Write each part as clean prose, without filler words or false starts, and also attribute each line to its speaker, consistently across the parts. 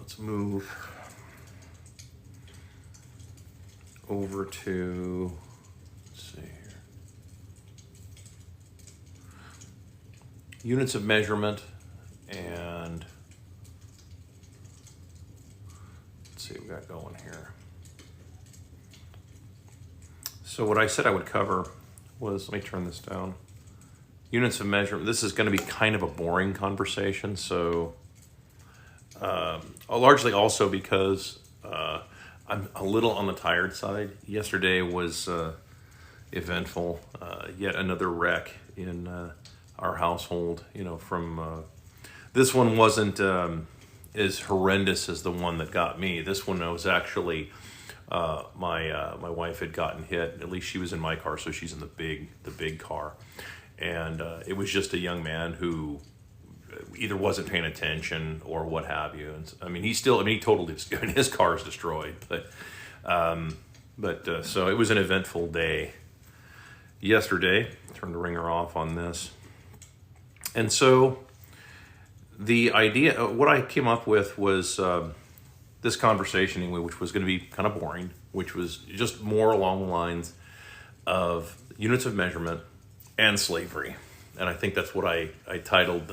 Speaker 1: let's move over to, let's see here, units of measurement, and let's see what we got going here. So what I said I would cover was, let me turn this down. Units of measurement. This is going to be kind of a boring conversation, so largely also because I'm a little on the tired side. Yesterday was eventful. Yet another wreck in our household. You know, from this one wasn't as horrendous as the one that got me. This one was actually my wife had gotten hit. At least she was in my car, so she's in the big car. And it was just a young man who either wasn't paying attention or what have you. And he totally, his car is destroyed. But so it was an eventful day yesterday. Turned the ringer off on this. And so the idea, what I came up with was this conversation anyway, which was going to be kind of boring, which was just more along the lines of units of measurement and slavery. And I think that's what I titled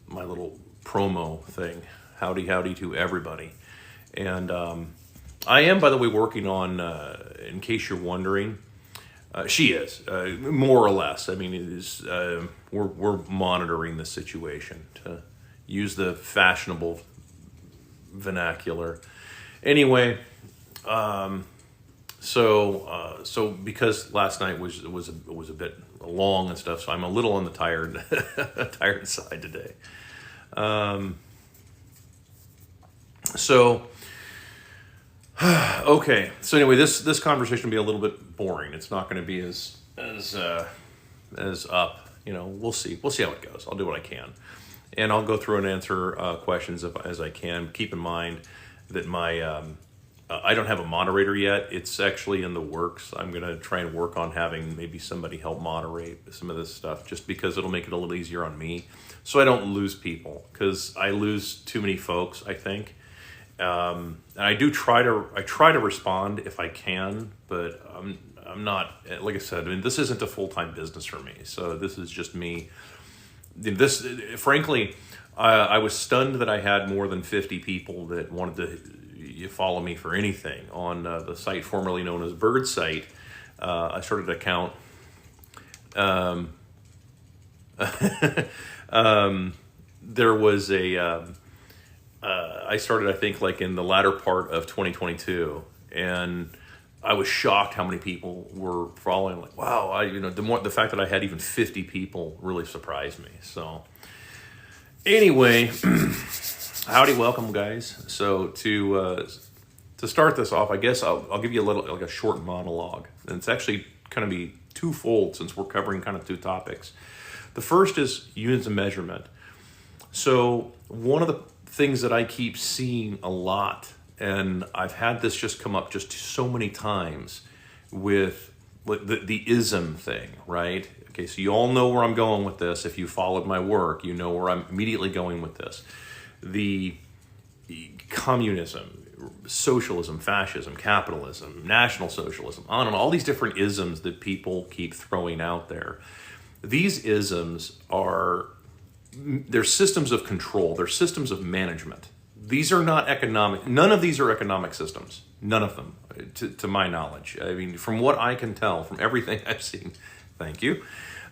Speaker 1: my little promo thing, howdy howdy to everybody. And I am, by the way, working on, in case you're wondering, she is, more or less. I mean, it is, we're monitoring the situation, to use the fashionable vernacular. Anyway, so because last night was a bit long and stuff, so I'm a little on the tired side today. Okay. So anyway, this conversation will be a little bit boring. It's not going to be as up. You know, we'll see how it goes. I'll do what I can, and I'll go through and answer questions as I can. Keep in mind that my I don't have a moderator yet. It's actually in the works. I'm going to try and work on having maybe somebody help moderate some of this stuff, just because it'll make it a little easier on me, so I don't lose people, because I lose too many folks, I think. And I try to respond if I can, but I'm not, like I said, I mean, this isn't a full-time business for me. So this is just me. Frankly, I was stunned that I had more than 50 people that wanted to follow me for anything on the site formerly known as Bird Site. I started an account. There was I started, I think, like in the latter part of 2022, and I was shocked how many people were following. Like, wow, the fact that I had even 50 people really surprised me. So anyway, howdy, welcome, guys. So to start this off, I guess I'll give you a short monologue, and it's actually kind of be twofold, since we're covering kind of two topics. The first is units of measurement. So one of the things that I keep seeing a lot, and I've had this just come up just so many times with the ism thing, right? Okay, so you all know where I'm going with this. If you followed my work, you know where I'm immediately going with this. The communism, socialism, fascism, capitalism, national socialism, on and all these different isms that people keep throwing out there. These isms they're systems of control. They're systems of management. These are not economic. None of these are economic systems. None of them, to my knowledge. I mean, from what I can tell, from everything I've seen, thank you.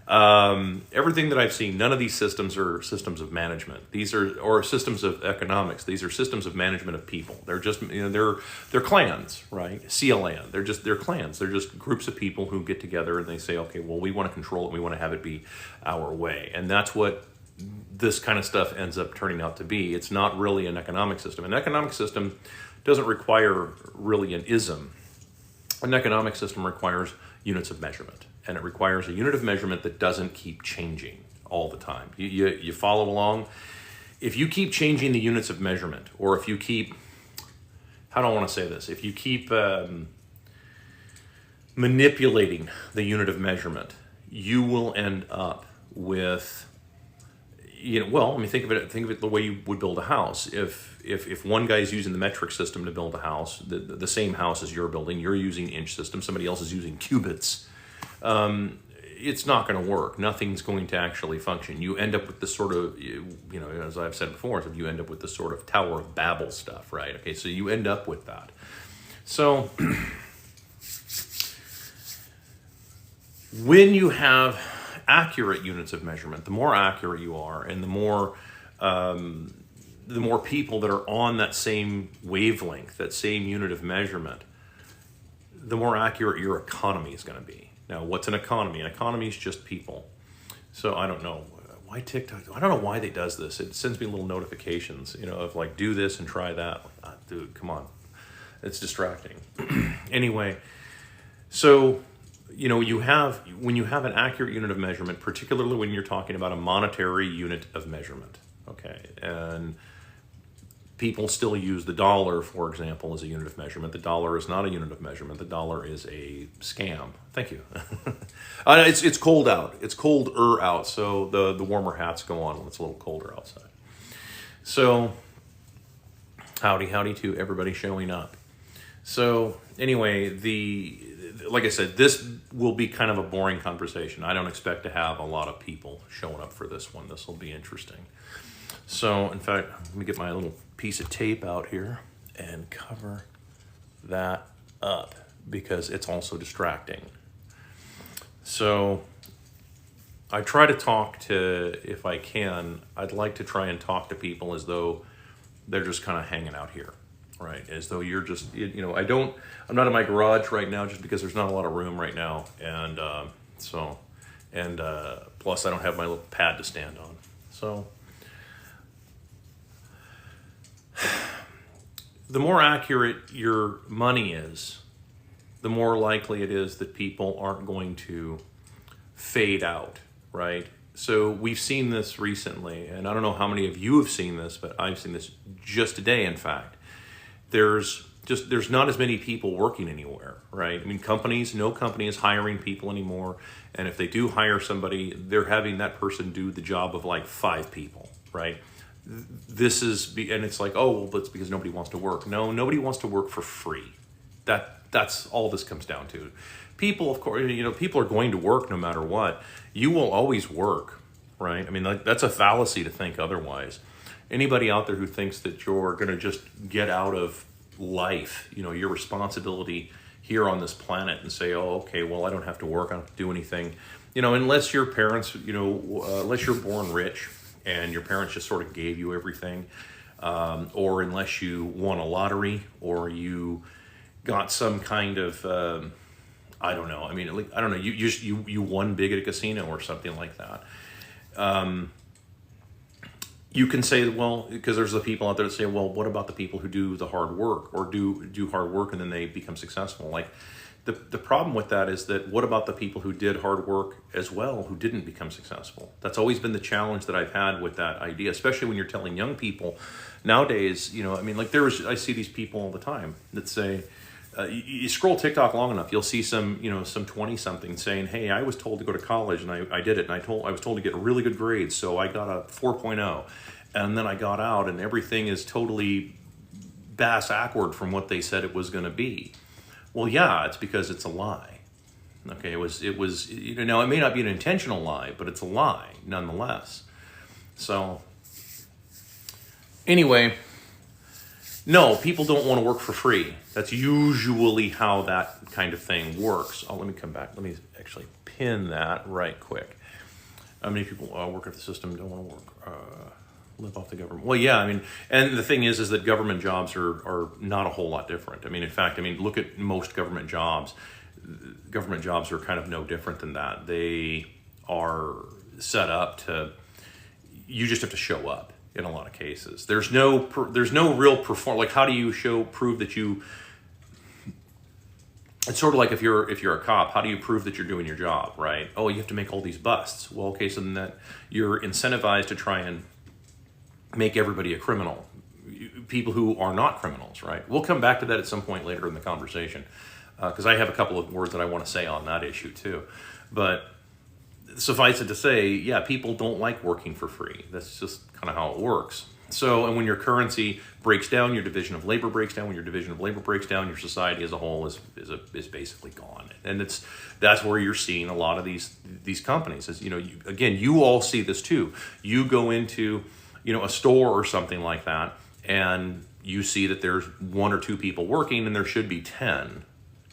Speaker 1: Everything that I've seen, none of these systems are systems of management. These or systems of economics. These are systems of management of people. They're just, they're clans, right? CLN. They're clans. They're just groups of people who get together and they say, okay, well, we want to control it. We want to have it be our way. And that's what this kind of stuff ends up turning out to be. It's not really an economic system. An economic system doesn't require really an ism. An economic system requires units of measurement, and it requires a unit of measurement that doesn't keep changing all the time. You follow along. If you keep changing the units of measurement, or if you keep, how do I want to say this? If you keep manipulating the unit of measurement, you will end up with well, I mean, think of it the way you would build a house. If one guy's using the metric system to build a house, the same house as you're building, you're using inch system, somebody else is using cubits, it's not going to work. Nothing's going to actually function. You end up with this sort of, as I've said before, you end up with this sort of Tower of Babel stuff, right? Okay, so you end up with that. So when you have accurate units of measurement, the more accurate you are, and the more people that are on that same wavelength, that same unit of measurement, the more accurate your economy is going to be. Now, what's an economy? An economy is just people. So I don't know why TikTok. I don't know why they does this. It sends me little notifications, of like, do this and try that. Dude, come on, it's distracting. Anyway, so when you have an accurate unit of measurement, particularly when you're talking about a monetary unit of measurement, okay, and people still use the dollar, for example, as a unit of measurement. The dollar is not a unit of measurement. The dollar is a scam. Thank you. It's cold out. It's colder out, so the warmer hats go on when it's a little colder outside. So howdy to everybody showing up. So anyway, like I said, this will be kind of a boring conversation. I don't expect to have a lot of people showing up for this one. This will be interesting. So, in fact, let me get my little piece of tape out here and cover that up because it's also distracting. So, I try to talk to, if I can, I'd like to try and talk to people as though they're just kind of hanging out here, right? As though you're just, I'm not in my garage right now just because there's not a lot of room right now. And plus I don't have my little pad to stand on. So, the more accurate your money is, the more likely it is that people aren't going to fade out, right? So we've seen this recently, and I don't know how many of you have seen this, but I've seen this just today, in fact. There's not as many people working anywhere, right? I mean, no company is hiring people anymore, and if they do hire somebody, they're having that person do the job of like 5 people, right? And it's like, oh, well, that's because nobody wants to work. No, nobody wants to work for free. That's all this comes down to. People, of course, people are going to work no matter what. You will always work, right? I mean, that's a fallacy to think otherwise. Anybody out there who thinks that you're going to just get out of life, your responsibility here on this planet and say, oh, okay, well, I don't have to work, I don't have to do anything, unless your parents, unless you're born rich and your parents just sort of gave you everything, or unless you won a lottery or you got some kind of, I don't know. I mean, I don't know. You won big at a casino or something like that. You can say, well, because there's the people out there that say, well, what about the people who do the hard work or do hard work and then they become successful? Like the problem with that is that what about the people who did hard work as well who didn't become successful? That's always been the challenge that I've had with that idea, especially when you're telling young people nowadays. I mean, like I see these people all the time that say, you scroll TikTok long enough, you'll see some 20-something saying, hey, I was told to go to college and I did it, and I was told to get really good grades, so I got a 4.0, and then I got out and everything is totally bass-ackward from what they said it was going to be. Well, yeah, it's because it's a lie. Okay, it was now it may not be an intentional lie, but it's a lie nonetheless. So anyway, no, people don't want to work for free. That's usually how that kind of thing works. Oh, let me come back. Let me actually pin that right quick. How many people work at the system don't want to work, live off the government? Well, yeah, I mean, and the thing is that government jobs are not a whole lot different. I mean, in fact, look at most government jobs. Government jobs are kind of no different than that. They are set up to, you just have to show up. In a lot of cases, there's no real like how do you prove that you? It's sort of like if you're a cop, how do you prove that you're doing your job, right? Oh, you have to make all these busts. Well, okay, so then that you're incentivized to try and make everybody a criminal, people who are not criminals, right? We'll come back to that at some point later in the conversation because I have a couple of words that I want to say on that issue too, but. suffice it to say, yeah, people don't like working for free. That's just kind of how it works. So, and when your currency breaks down, your division of labor breaks down. When your division of labor breaks down, your society as a whole is basically gone. And that's where you're seeing a lot of these companies. As you all see this too. You go into a store or something like that, and you see that there's 1 or 2 people working, and there should be 10.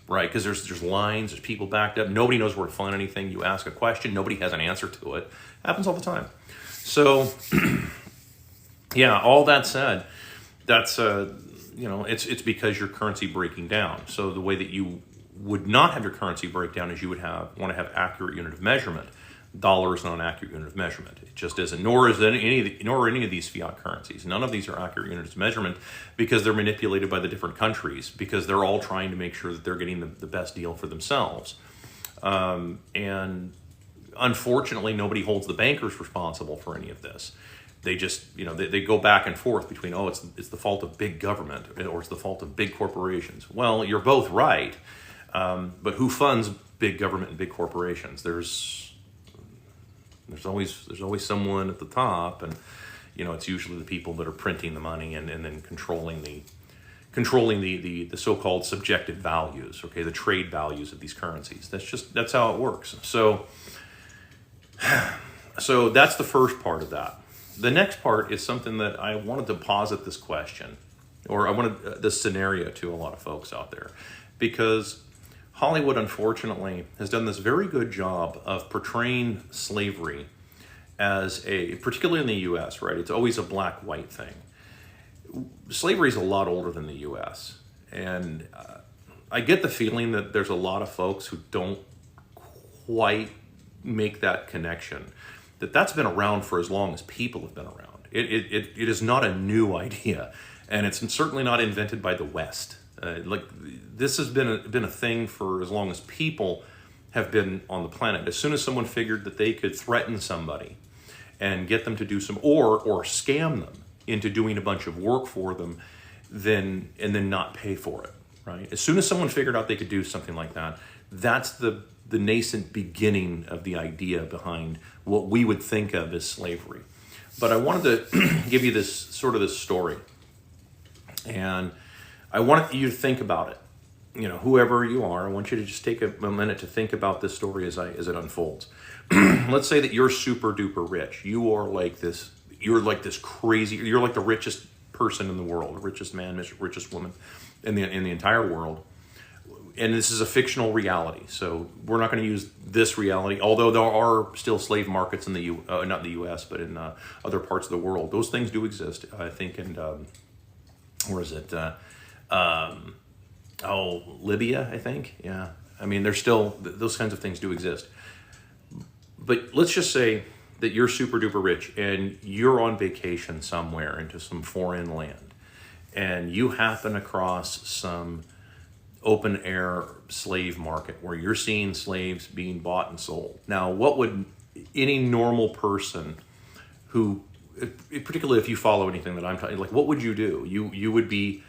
Speaker 1: Right, because there's lines, there's people backed up. Nobody knows where to find anything. You ask a question, nobody has an answer to it. Happens all the time. So, yeah. All that said, that's it's because your currency breaking down. So the way that you would not have your currency break down is you would want to have accurate unit of measurement. Dollar is not an accurate unit of measurement. It just isn't. Nor are any of these fiat currencies. None of these are accurate units of measurement because they're manipulated by the different countries, because they're all trying to make sure that they're getting the best deal for themselves. And unfortunately, nobody holds the bankers responsible for any of this. They just, they go back and forth between, it's the fault of big government or it's the fault of big corporations. Well, you're both right. But who funds big government and big corporations? There's always someone at the top, and it's usually the people that are printing the money and then controlling the so-called subjective values, okay, the trade values of these currencies. That's how it works. So that's the first part of that. The next part is something that I wanted to posit this question, or I wanted this scenario to a lot of folks out there, because Hollywood, unfortunately, has done this very good job of portraying slavery as particularly in the U.S., right? It's always a black-white thing. Slavery is a lot older than the U.S., and I get the feeling that there's a lot of folks who don't quite make that connection, that's been around for as long as people have been around. It is not a new idea, and it's certainly not invented by the West. This has been a thing for as long as people have been on the planet. As soon as someone figured that they could threaten somebody and get them to do some or scam them into doing a bunch of work for them, and then not pay for it, right? As soon as someone figured out they could do something like that, that's the nascent beginning of the idea behind what we would think of as slavery. But I wanted to give you this story, and I want you to think about it. Whoever you are, I want you to just take a minute to think about this story as it unfolds. Let's say that you're super duper rich. You're like this crazy, you're like the richest person in the world, the richest man, richest woman in the entire world. And this is a fictional reality. So we're not going to use this reality, although there are still slave markets in not in the US, but in other parts of the world. Those things do exist, I think, in, where is it? Libya, I think. Yeah. I mean, there's still, those kinds of things do exist. But let's just say that you're super duper rich and you're on vacation somewhere into some foreign land, and you happen across some open air slave market where you're seeing slaves being bought and sold. Now, what would any normal person who, particularly if you follow anything that I'm talking, what would you do? You would be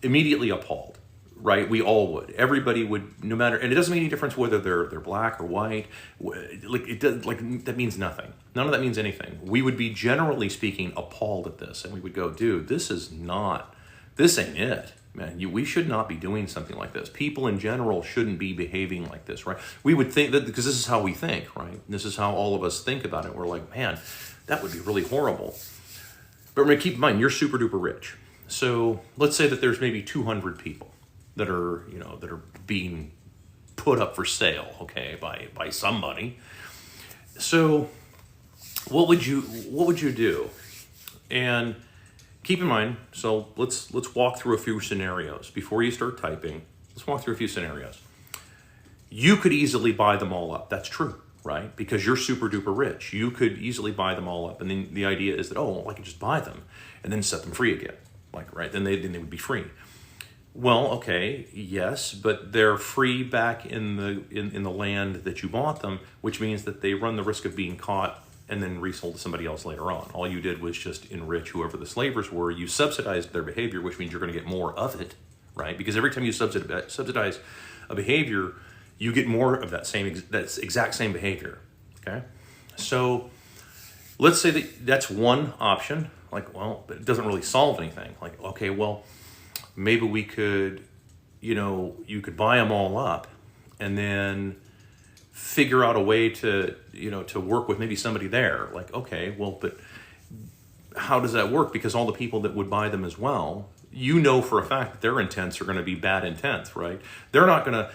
Speaker 1: immediately appalled, right? We all would. Everybody would, no matter, and it doesn't make any difference whether they're black or white. That means nothing. None of that means anything. We would be, generally speaking, appalled at this, and we would go, dude, this ain't it. Man, we should not be doing something like this. People in general shouldn't be behaving like this, right? We would think that, because this is how we think, right? This is how all of us think about it. We're like, man, that would be really horrible. But keep in mind, you're super duper rich. So let's say that there's maybe 200 people that are being put up for sale, okay, by somebody. So what would you do? And keep in mind, so let's walk through a few scenarios. Before you start typing, let's walk through a few scenarios. You could easily buy them all up. That's true, right? Because you're super duper rich. You could easily buy them all up. And then the idea is that, I could just buy them and then set them free again. Right? Then they would be free. Well, okay, yes, but they're free back in the land that you bought them, which means that they run the risk of being caught and then resold to somebody else later on. All you did was just enrich whoever the slavers were. You subsidized their behavior, which means you're going to get more of it, right? Because every time you subsidize a behavior, you get more of that exact same behavior, okay? So let's say that that's one option. Like, well, but it doesn't really solve anything. Like, okay, well, maybe we could, you could buy them all up and then figure out a way to, to work with maybe somebody there. Like, okay, well, but how does that work? Because all the people that would buy them as well, for a fact that their intents are going to be bad intents, right? They're not going to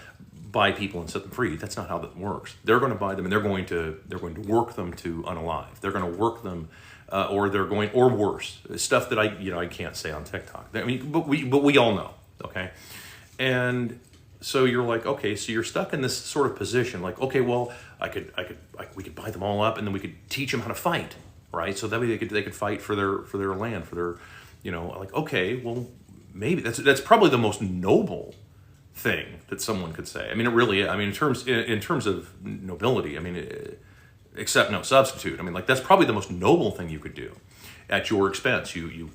Speaker 1: buy people and set them free. That's not how that works. They're going to buy them and they're going to work them to unalive. They're going to work them, or worse, stuff that I can't say on TikTok. I mean, but we all know, okay? And so you're like, okay, so you're stuck in this sort of position. Like, okay, well, we could buy them all up and then we could teach them how to fight. Right, so that way they could fight for their land, for their, like, okay, well, maybe that's probably the most noble thing that someone could say. I mean, it really, I mean, in terms of nobility, I mean, except no substitute. I mean, like, that's probably the most noble thing you could do at your expense. You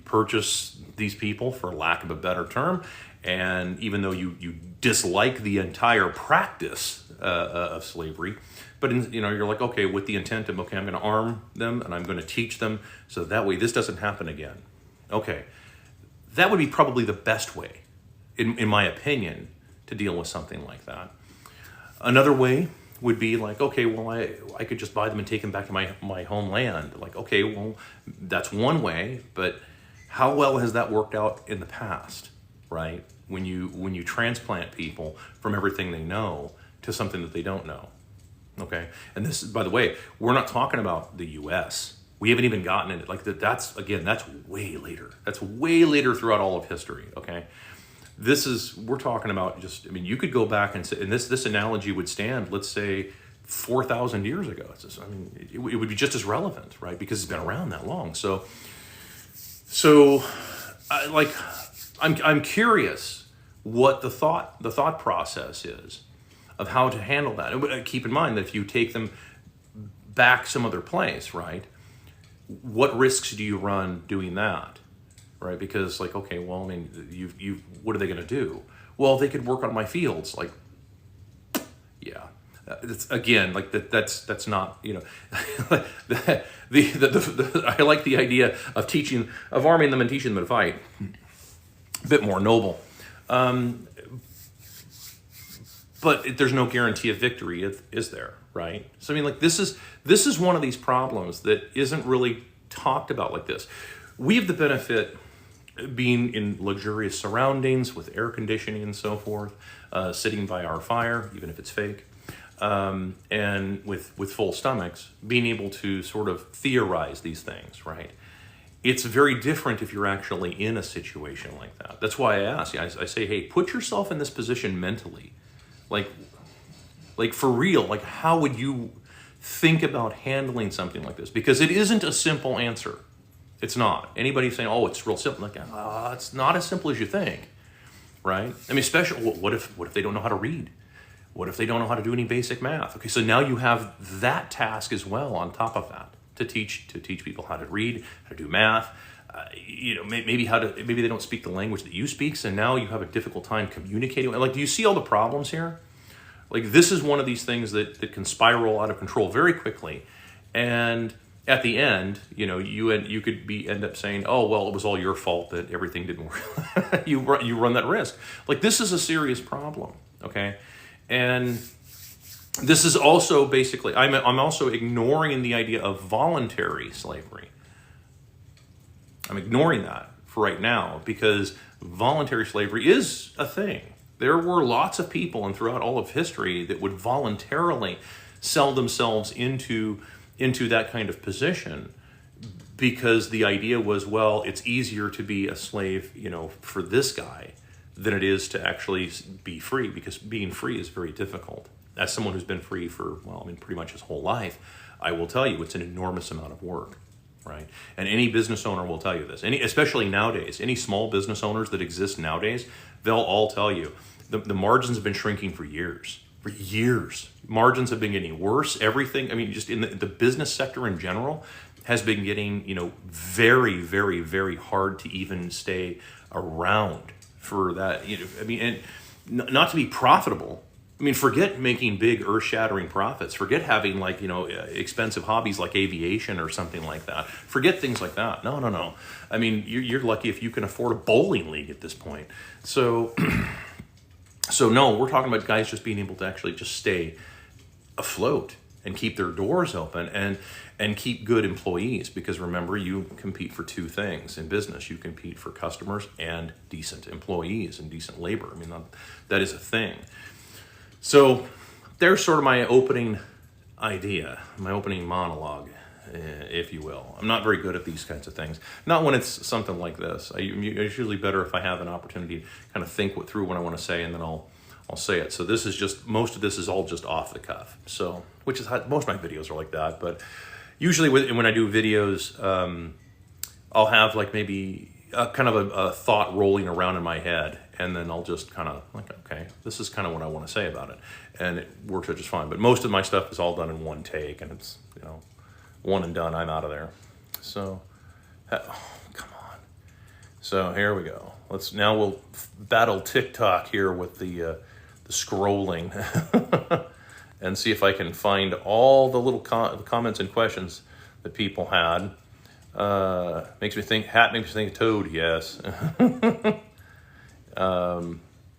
Speaker 1: purchase these people, for lack of a better term, and even though you dislike the entire practice of slavery. But you're like, okay, with the intent of, okay, I'm going to arm them and I'm going to teach them so that way this doesn't happen again. Okay, that would be probably the best way, in my opinion, to deal with something like that. Another way would be like, okay, well, I could just buy them and take them back to my homeland. Like, okay, well, that's one way, but how well has that worked out in the past, right? When you transplant people from everything they know to something that they don't know. Okay, and this, by the way, we're not talking about the U.S. We haven't even gotten into like that. That's way later. That's way later throughout all of history. Okay, we're talking about just. I mean, you could go back and say, and this analogy would stand. Let's say 4,000 years ago. It would be just as relevant, right? Because it's been around that long. So, I'm curious what the thought process is of how to handle that. Keep in mind that if you take them back some other place, right, what risks do you run doing that, right? Because, like, okay, well, I mean, what are they going to do? Well, they could work on my fields. Like, yeah, it's, again, like that's not, I like the idea of arming them and teaching them to fight. A bit more noble. But there's no guarantee of victory, is there, right? So I mean, like, this is one of these problems that isn't really talked about like this. We have the benefit being in luxurious surroundings with air conditioning and so forth, sitting by our fire, even if it's fake, and with full stomachs, being able to sort of theorize these things, right? It's very different if you're actually in a situation like that. That's why I ask you, I say, hey, put yourself in this position mentally. Like for real, like, how would you think about handling something like this? Because it isn't a simple answer. It's not. Anybody saying, oh, it's real simple, like, it's not as simple as you think, right? I mean, especially, what if they don't know how to read? What if they don't know how to do any basic math? Okay, so now you have that task as well on top of that, to teach people how to read, how to do math, maybe they don't speak the language that you speak, so now you have a difficult time communicating. Like, do you see all the problems here? Like, this is one of these things that can spiral out of control very quickly, and at the end, you could end up saying, oh, well, it was all your fault that everything didn't work. You run that risk. Like, this is a serious problem, okay? And this is also basically, I'm also ignoring the idea of voluntary slavery. I'm ignoring that for right now, because voluntary slavery is a thing. There were lots of people, and throughout all of history, that would voluntarily sell themselves into that kind of position, because the idea was, well, it's easier to be a slave, for this guy than it is to actually be free, because being free is very difficult. As someone who's been free for, pretty much his whole life, I will tell you it's an enormous amount of work, right? And any business owner will tell you this, especially nowadays, any small business owners that exist nowadays, they'll all tell you the margins have been shrinking for years. For years. Margins have been getting worse. Everything, just in the business sector in general, has been getting, very, very, very hard to even stay around for that. And not to be profitable, I mean, forget making big earth-shattering profits. Forget having like, expensive hobbies like aviation or something like that. Forget things like that. No, no, no. I mean, you're lucky if you can afford a bowling league at this point. So, so no, we're talking about guys just being able to actually just stay afloat and keep their doors open and keep good employees, because remember, you compete for two things in business. You compete for customers and decent employees and decent labor. I mean, that is a thing. So there's sort of my opening idea, my opening monologue, if you will. I'm not very good at these kinds of things. Not when it's something like this. It's usually better if I have an opportunity to kind of think through what I want to say, and then I'll say it. So this is just, most of this is all just off the cuff. So, which is how most of my videos are like that. But usually when I do videos, I'll have like maybe kind of a thought rolling around in my head, and then I'll just kind of like, okay, this is kind of what I want to say about it, and it works out just fine. But most of my stuff is all done in one take, and it's, one and done. I'm out of there. So, oh, come on. So here we go. We'll battle TikTok here with the scrolling, and see if I can find all the little comments and questions that people had. Makes me think of Toad. Yes.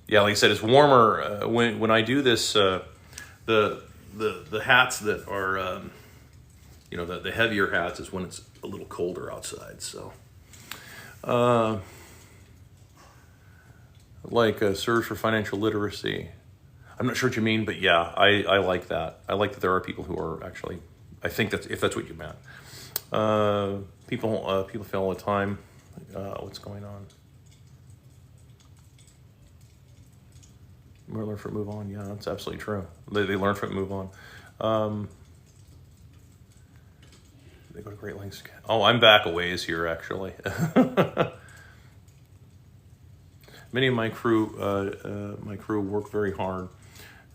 Speaker 1: Yeah, like I said, it's warmer when I do this. The hats that are the heavier hats is when it's a little colder outside. So Surge for Financial Literacy. I'm not sure what you mean, but yeah, I like that. I like that there are people who are actually, I think if that's what you meant. People fail all the time. What's going on? Learn from it, move on. Yeah, that's absolutely true. They learn from it, move on. They go to great lengths. Oh, I'm back a ways here, actually. Many of my crew work very hard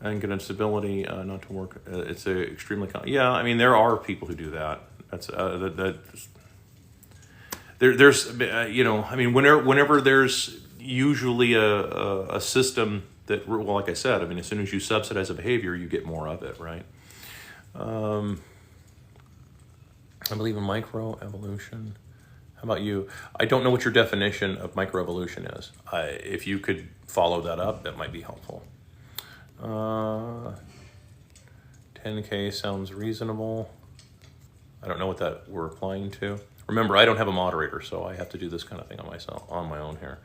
Speaker 1: and get instability not to work. It's extremely yeah. I mean, there are people who do that. That's there's I mean, whenever there's usually a system that, well, like I said, I mean, as soon as you subsidize a behavior, you get more of it, right? I believe in microevolution. How about you? I don't know what your definition of microevolution is. If you could follow that up, that might be helpful. 10K sounds reasonable. I don't know what that we're applying to. Remember, I don't have a moderator, so I have to do this kind of thing on my own here.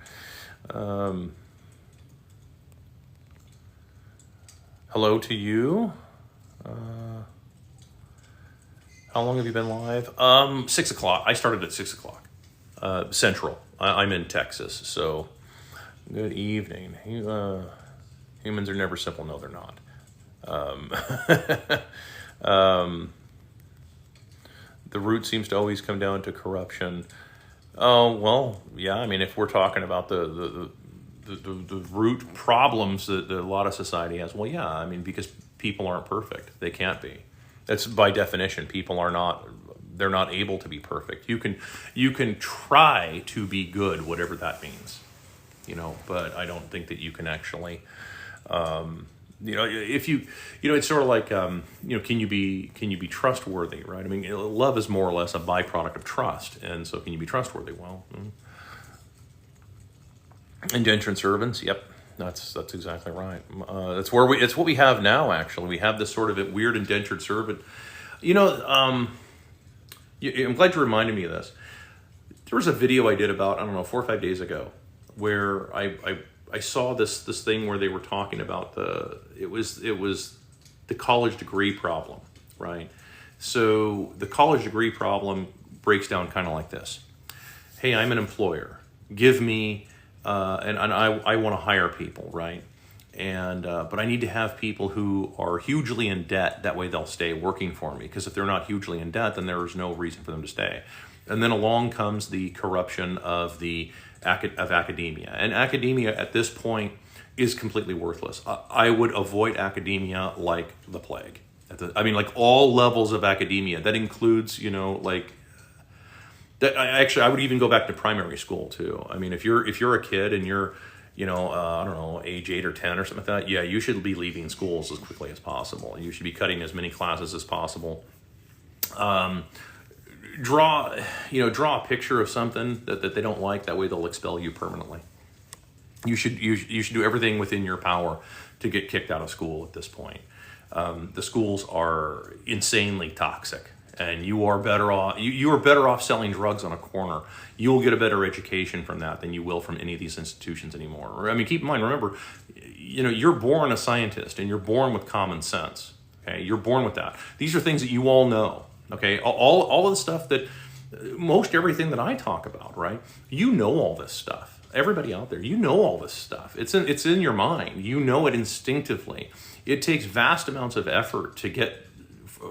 Speaker 1: Hello to you. How long have you been live? 6 o'clock. I started at 6 o'clock Central. I'm in Texas, so good evening. Humans are never simple. No, they're not. The root seems to always come down to corruption. Oh, well, yeah. I mean, if we're talking about the root problems that a lot of society has, well, yeah. I mean, because people aren't perfect. They can't be. That's by definition. People are not. They're not able to be perfect. You can try to be good, whatever that means, But I don't think that you can actually. If you, it's sort of like, can you be trustworthy, right? I mean, love is more or less a byproduct of trust, and so can you be trustworthy? Well, indentured servants, yep, that's exactly right. It's what we have now. Actually, we have this sort of weird indentured servant. I'm glad you reminded me of this. There was a video I did about 4 or 5 days ago, where I saw this thing where they were talking about it was the college degree problem, right? So the college degree problem breaks down kind of like this. Hey, I'm an employer. Give me, and I want to hire people, right? And but I need to have people who are hugely in debt. That way they'll stay working for me. Because if they're not hugely in debt, then there is no reason for them to stay. And then along comes the corruption of academia. And academia at this point is completely worthless. I would avoid academia like the plague. Like all levels of academia. That includes, I would even go back to primary school too. I mean, if you're a kid and you're I don't know, age 8 or 10 or something like that, yeah, you should be leaving schools as quickly as possible. You should be cutting as many classes as possible. Draw a picture of something that they don't like. That way they'll expel you permanently. You should do everything within your power to get kicked out of school at this point. The schools are insanely toxic, and you are better off. You are better off selling drugs on a corner. You will get a better education from that than you will from any of these institutions anymore. I mean, keep in mind, remember, you're born a scientist, and you're born with common sense. Okay, you're born with that. These are things that you all know. Okay, all of the stuff that, most everything that I talk about, right? You know all this stuff. Everybody out there, you know all this stuff. It's in your mind. You know it instinctively. It takes vast amounts of effort to get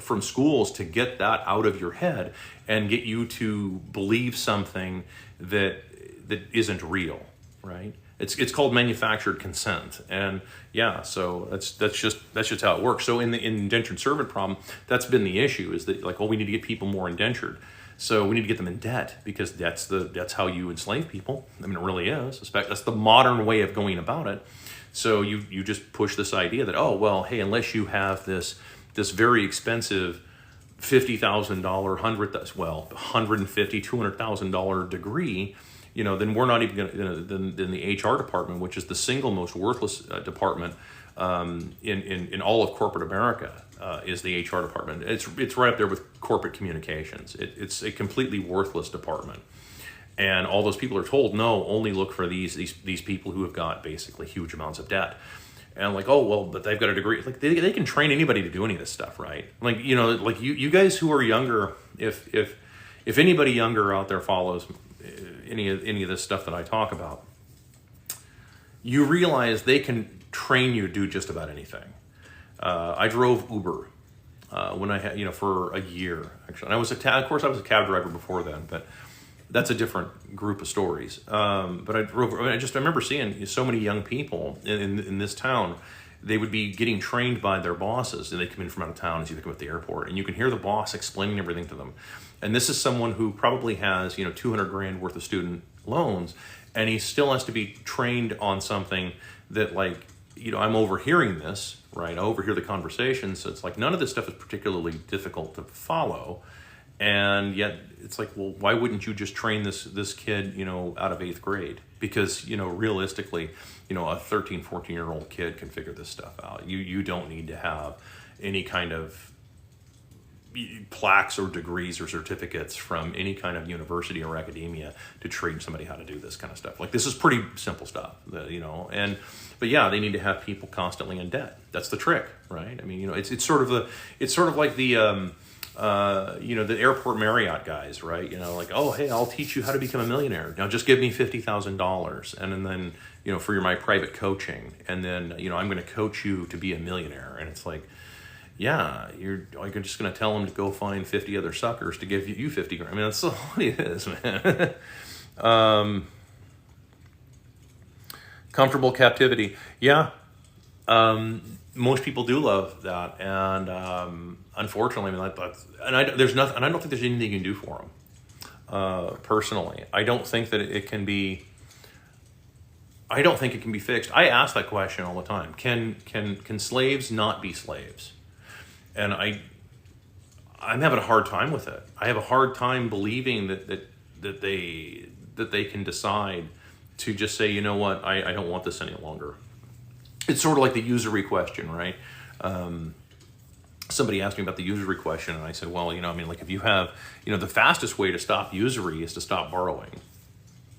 Speaker 1: from schools to get that out of your head and get you to believe something that isn't real, right? It's called manufactured consent, and yeah, so that's just how it works. So in the indentured servant problem, that's been the issue, is that, like, well, we need to get people more indentured, so we need to get them in debt, because that's how you enslave people. I mean, it really is. That's the modern way of going about it. So you just push this idea that, oh, well, hey, unless you have this very expensive $50,000, $150,000, $200,000 degree, then we're not even going to, then the HR department, which is the single most worthless department in all of corporate America, is the HR department. It's right up there with corporate communications. It's a completely worthless department. And all those people are told, no, only look for these people who have got basically huge amounts of debt. And like, oh, well, but they've got a degree. Like, they can train anybody to do any of this stuff, right? Like, like you guys who are younger, if anybody younger out there follows any of this stuff that I talk about, you realize they can train you to do just about anything. I drove Uber when I had, for a year, actually. And of course, I was a cab driver before then, but that's a different group of stories. But I remember seeing so many young people in this town. They would be getting trained by their bosses, and they come in from out of town as you pick them at the airport, and you can hear the boss explaining everything to them. And this is someone who probably has, $200,000 worth of student loans, and he still has to be trained on something that, like, I'm overhearing this, right? I overhear the conversation, so it's like none of this stuff is particularly difficult to follow. And yet it's like, well, why wouldn't you just train this kid, out of 8th grade? Because, realistically, a 13, 14-year-old kid can figure this stuff out. You don't need to have any kind of plaques or degrees or certificates from any kind of university or academia to train somebody how to do this kind of stuff. Like, this is pretty simple stuff, but yeah, they need to have people constantly in debt. That's the trick, right? I mean, it's sort of like the airport Marriott guys, right? Like, oh, hey, I'll teach you how to become a millionaire. Now just give me $50,000, and then for my private coaching, and then I'm going to coach you to be a millionaire. And it's like, yeah, you're just going to tell them to go find 50 other suckers to give you 50 grand. I mean, that's all it is, man. Comfortable captivity, yeah. Most people do love that, and unfortunately, I mean, there's nothing, and I don't think there's anything you can do for them. Personally, I don't think that it can be. I don't think it can be fixed. I ask that question all the time. Can slaves not be slaves? And I'm having a hard time with it. I have a hard time believing that they can decide to just say, you know what, I don't want this any longer. It's sort of like the usury question, right? Somebody asked me about the usury question, and I said, well, like, if you have, the fastest way to stop usury is to stop borrowing.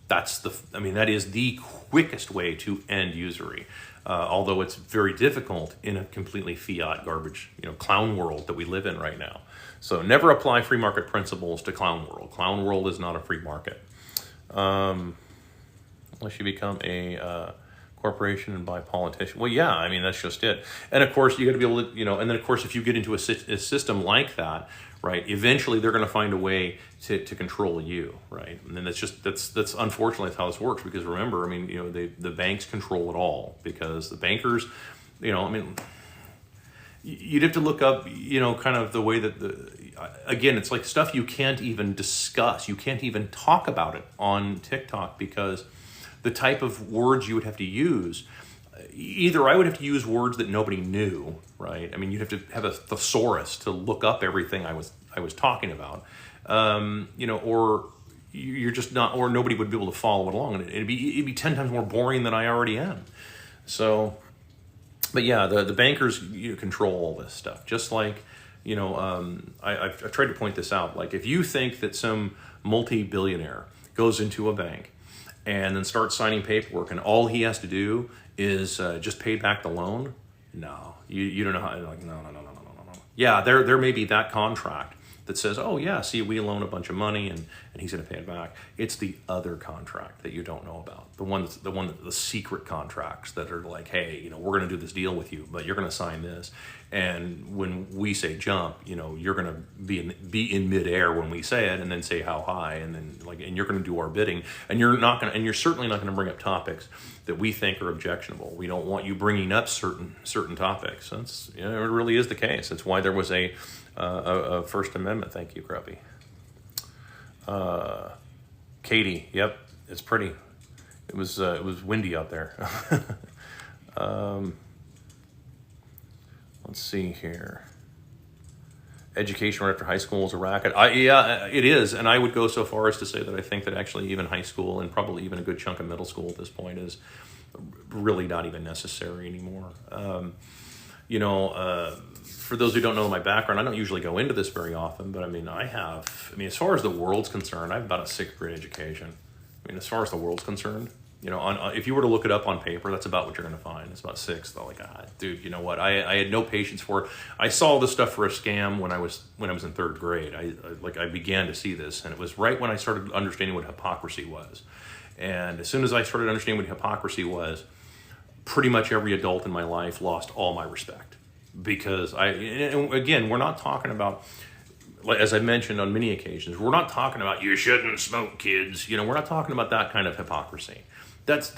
Speaker 1: That is the quickest way to end usury. Although it's very difficult in a completely fiat garbage, clown world that we live in right now. So never apply free market principles to clown world. Clown world is not a free market. Unless you become a corporation and buy politician. Well, yeah, I mean, that's just it. And of course, you got to be able to, and then of course, if you get into a system like that, right, eventually they're going to find a way to control you, right? And then that's unfortunately how this works, because remember, I mean, the banks control it all, because the bankers, I mean, you'd have to look up, kind of the way that again, it's like stuff you can't even discuss. You can't even talk about it on TikTok, because the type of words you would have to use. Either I would have to use words that nobody knew, right? I mean, you'd have to have a thesaurus to look up everything I was talking about, or you're just not, or nobody would be able to follow it along, and it'd be 10 times more boring than I already am. So, but yeah, the bankers control all this stuff, just like. I've tried to point this out. Like, if you think that some multi-billionaire goes into a bank and then starts signing paperwork and all he has to do is just pay back the loan, no, you don't know how. Like, no. Yeah, there may be that contract that says, oh yeah, see, we loan a bunch of money and he's going to pay it back. It's the other contract that you don't know about. The secret contracts that are like, hey, we're going to do this deal with you, but you're going to sign this. And when we say jump, you're going to be in midair when we say it, and then say how high, and then and you're going to do our bidding, and you're certainly not going to bring up topics that we think are objectionable. We don't want you bringing up certain topics. That's it really is the case. That's why there was a First Amendment. Thank you, Grubby. Katie, yep, it's pretty. It was windy out there. Let's see here. Education right after high school is a racket. Yeah, it is, and I would go so far as to say that I think that actually even high school and probably even a good chunk of middle school at this point is really not even necessary anymore. For those who don't know my background, I don't usually go into this very often, but as far as the world's concerned, I have about a 6th grade education. As far as the world's concerned, if you were to look it up on paper, that's about what you're going to find. It's about 6th. Like, dude, you know what? I had no patience for it. I saw this stuff for a scam when I was in 3rd grade. I began to see this, and it was right when I started understanding what hypocrisy was. And as soon as I started understanding what hypocrisy was, pretty much every adult in my life lost all my respect. Because again, we're not talking about, as I mentioned on many occasions, we're not talking about you shouldn't smoke, kids. We're not talking about that kind of hypocrisy. That's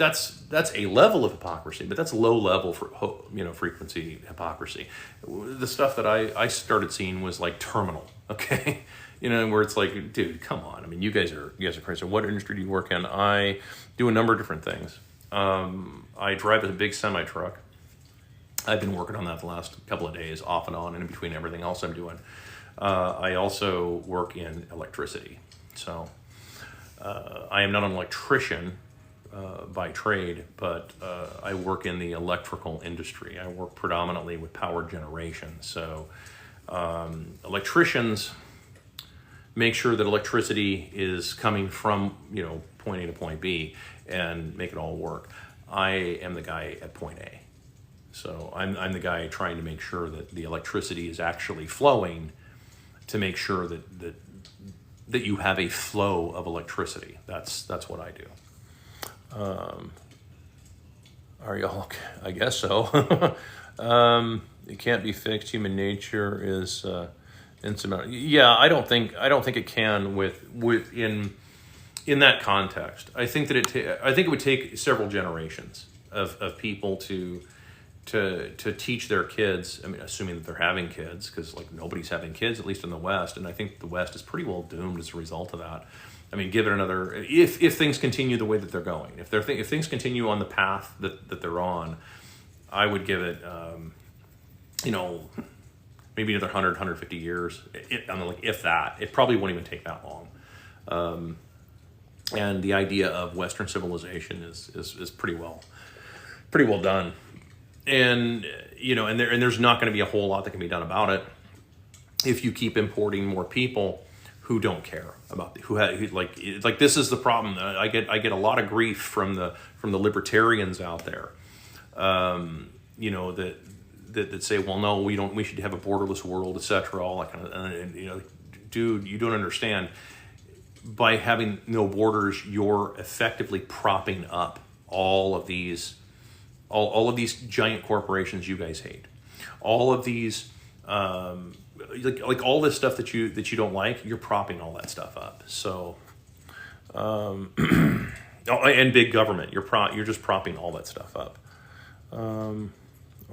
Speaker 1: a level of hypocrisy, but that's low level for frequency hypocrisy. The stuff that I started seeing was like terminal, okay, where it's like, dude, come on. You guys are crazy. What industry do you work in? I do a number of different things. I drive a big semi truck. I've been working on that the last couple of days, off and on, and in between everything else I'm doing. I also work in electricity. So I am not an electrician by trade, but I work in the electrical industry. I work predominantly with power generation. So electricians make sure that electricity is coming from point A to point B and make it all work. I am the guy at point A. So I'm the guy trying to make sure that the electricity is actually flowing, to make sure that you have a flow of electricity. That's what I do. Are y'all okay? I guess so. It can't be fixed. Human nature is insurmountable. Yeah, I don't think it can in that context. I think that it would take several generations of people to teach their kids. Assuming that they're having kids, because nobody's having kids, at least in the West, and I think the West is pretty well doomed as a result of that. Give it another. If things continue the way that they're going, if things continue on the path that they're on, I would give it, maybe another 100, 150 years. If that, it probably won't even take that long. And the idea of Western civilization is pretty well done. And there's not going to be a whole lot that can be done about it if you keep importing more people who don't care about this is the problem. I get a lot of grief from the libertarians out there, that say, well, no, we should have a borderless world, etc. All that kind of, dude, you don't understand. By having no borders, you're effectively propping up all of these giant corporations you guys hate, all of these. Like all this stuff that you don't like, you're propping all that stuff up. So, and big government, you're just propping all that stuff up. Or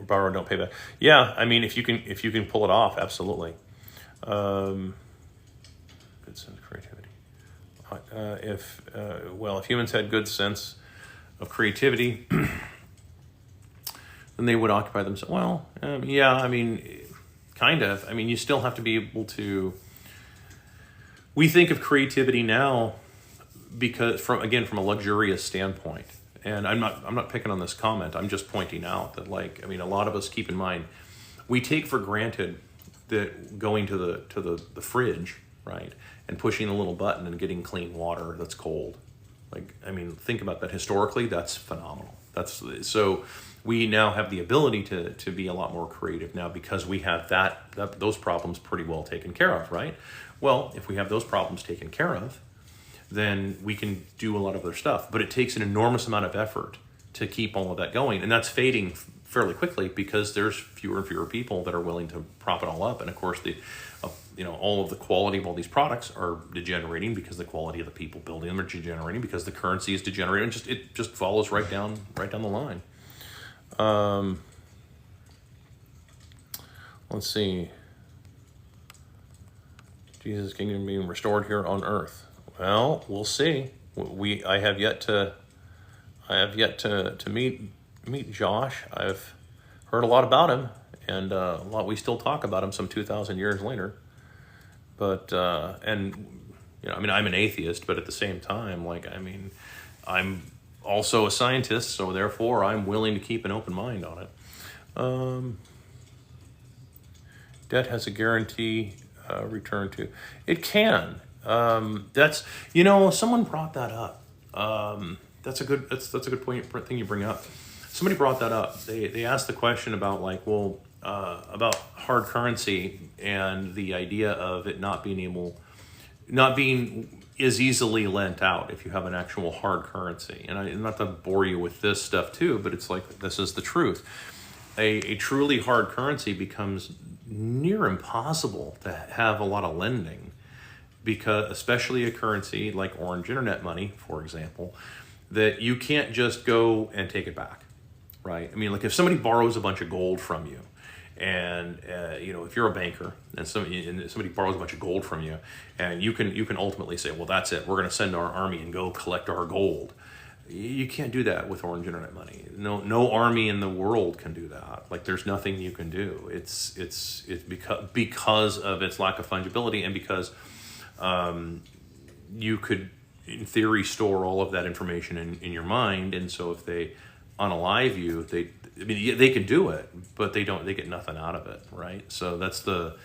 Speaker 1: borrow, don't pay back. Yeah, if you can pull it off, absolutely. Good sense of creativity. If humans had good sense creativity, then they would occupy themselves. Well, yeah, I mean, kind of. I mean, you still have to be able to. We think of creativity now because from a luxurious standpoint. And I'm not picking on this comment. I'm just pointing out that, like, I mean, a lot of us, keep in mind, we take for granted that going to the fridge, right, and pushing a little button and getting clean water that's cold. Like, I mean, think about that. Historically, that's phenomenal. So we now have the ability to be a lot more creative now because we have those problems pretty well taken care of, right? Well, if we have those problems taken care of, then we can do a lot of other stuff. But it takes an enormous amount of effort to keep all of that going. And that's fading fairly quickly because there's fewer and fewer people that are willing to prop it all up. And of course, all of the quality of all these products are degenerating because the quality of the people building them are degenerating because the currency is degenerating. It just follows right down the line. Let's see. Jesus' kingdom being restored here on earth. Well, we'll see. I have yet to meet Josh. I've heard a lot about him, and we still talk about him some 2,000 years later. But I'm an atheist, but at the same time, I'm also a scientist, so therefore I'm willing to keep an open mind on it. Debt has a guarantee return to. It can. Someone brought that up. That's a good thing you bring up. Somebody brought that up. They asked the question about about hard currency and the idea of it not being as easily lent out if you have an actual hard currency. And not to bore you with this stuff too, but it's like, this is the truth. A truly hard currency becomes near impossible to have a lot of lending, because especially a currency like Orange Internet money, for example, that you can't just go and take it back, right? I mean, like if somebody borrows a bunch of gold from you, and if you're a banker and somebody borrows a bunch of gold from you, and you can ultimately say, well, that's it, we're going to send our army and go collect our gold. You can't do that with Orange Internet money. No army in the world can do that. Like, there's nothing you can do. It's because of its lack of fungibility, and because you could, in theory, store all of that information in your mind. And so if they unalive you, they can do it, but they get nothing out of it, right? So that's the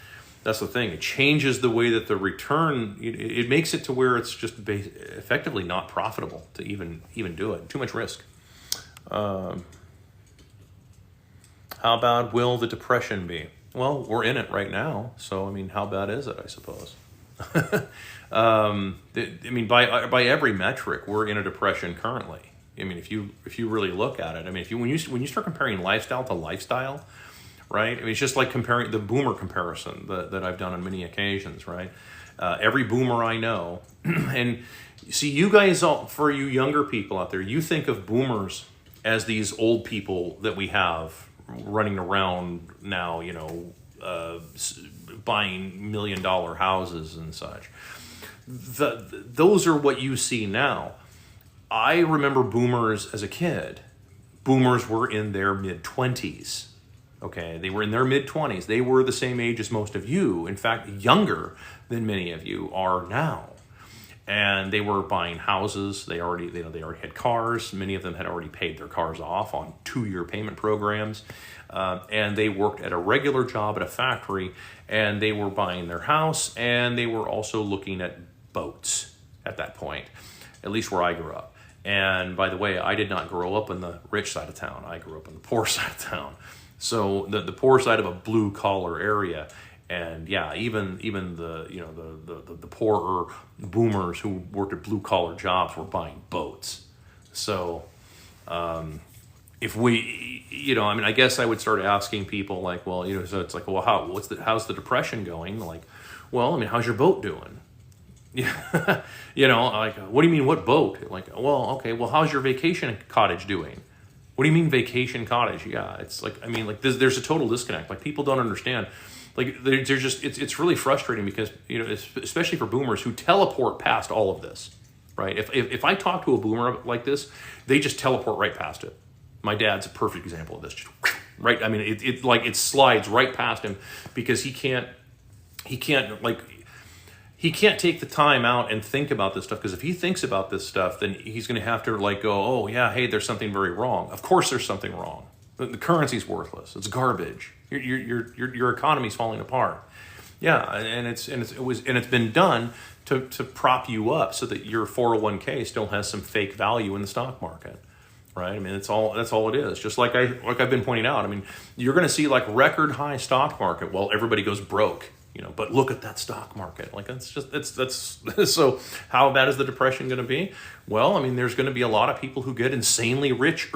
Speaker 1: thing. It changes the way that the return, it makes it to where it's just effectively not profitable to even do it. Too much risk. How bad will the depression be? Well, we're in it right now. So, I mean, how bad is it, I suppose? By every metric, we're in a depression currently. I mean, if you really look at it, I mean, when you start comparing lifestyle to lifestyle, right? I mean, it's just like comparing the boomer comparison that I've done on many occasions, right? Every boomer I know, and see, you guys, for you younger people out there, you think of boomers as these old people that we have running around now, buying $1 million houses and such. Those are what you see now. I remember boomers as a kid. Boomers were in their mid-20s. Okay, they were in their mid-20s. They were the same age as most of you. In fact, younger than many of you are now. And they were buying houses. They already had cars. Many of them had already paid their cars off on 2-year payment programs. And they worked at a regular job at a factory, and they were buying their house, and they were also looking at boats at that point, at least where I grew up. And by the way, I did not grow up in the rich side of town. I grew up in the poor side of town. So the poor side of a blue collar area. And yeah, even the poorer boomers who worked at blue collar jobs were buying boats. So if we, I guess I would start asking people like, well, so it's like, well, how's the depression going? Like, well, I mean, how's your boat doing? Yeah, like, what do you mean, what boat? Like, well, okay, well, how's your vacation cottage doing? What do you mean vacation cottage? Yeah, it's like, I mean, like, there's a total disconnect. Like, people don't understand. Like, they're just, it's really frustrating because, especially for boomers who teleport past all of this. right? If I talk to a boomer like this, they just teleport right past it. My dad's a perfect example of this. Just, right? I mean, it slides right past him because he can't take the time out and think about this stuff, because if he thinks about this stuff, then he's going to have to like go, oh yeah, hey, there's something very wrong. Of course there's something wrong. The currency's worthless. It's garbage. Your economy's falling apart. Yeah, and it's been done to prop you up so that your 401k still has some fake value in the stock market. Right? I mean, that's all it is. Just like I've been pointing out. I mean, you're going to see like record high stock market while everybody goes broke. But look at that stock market. Like that's so how bad is the depression going to be? Well, I mean, there's going to be a lot of people who get insanely rich,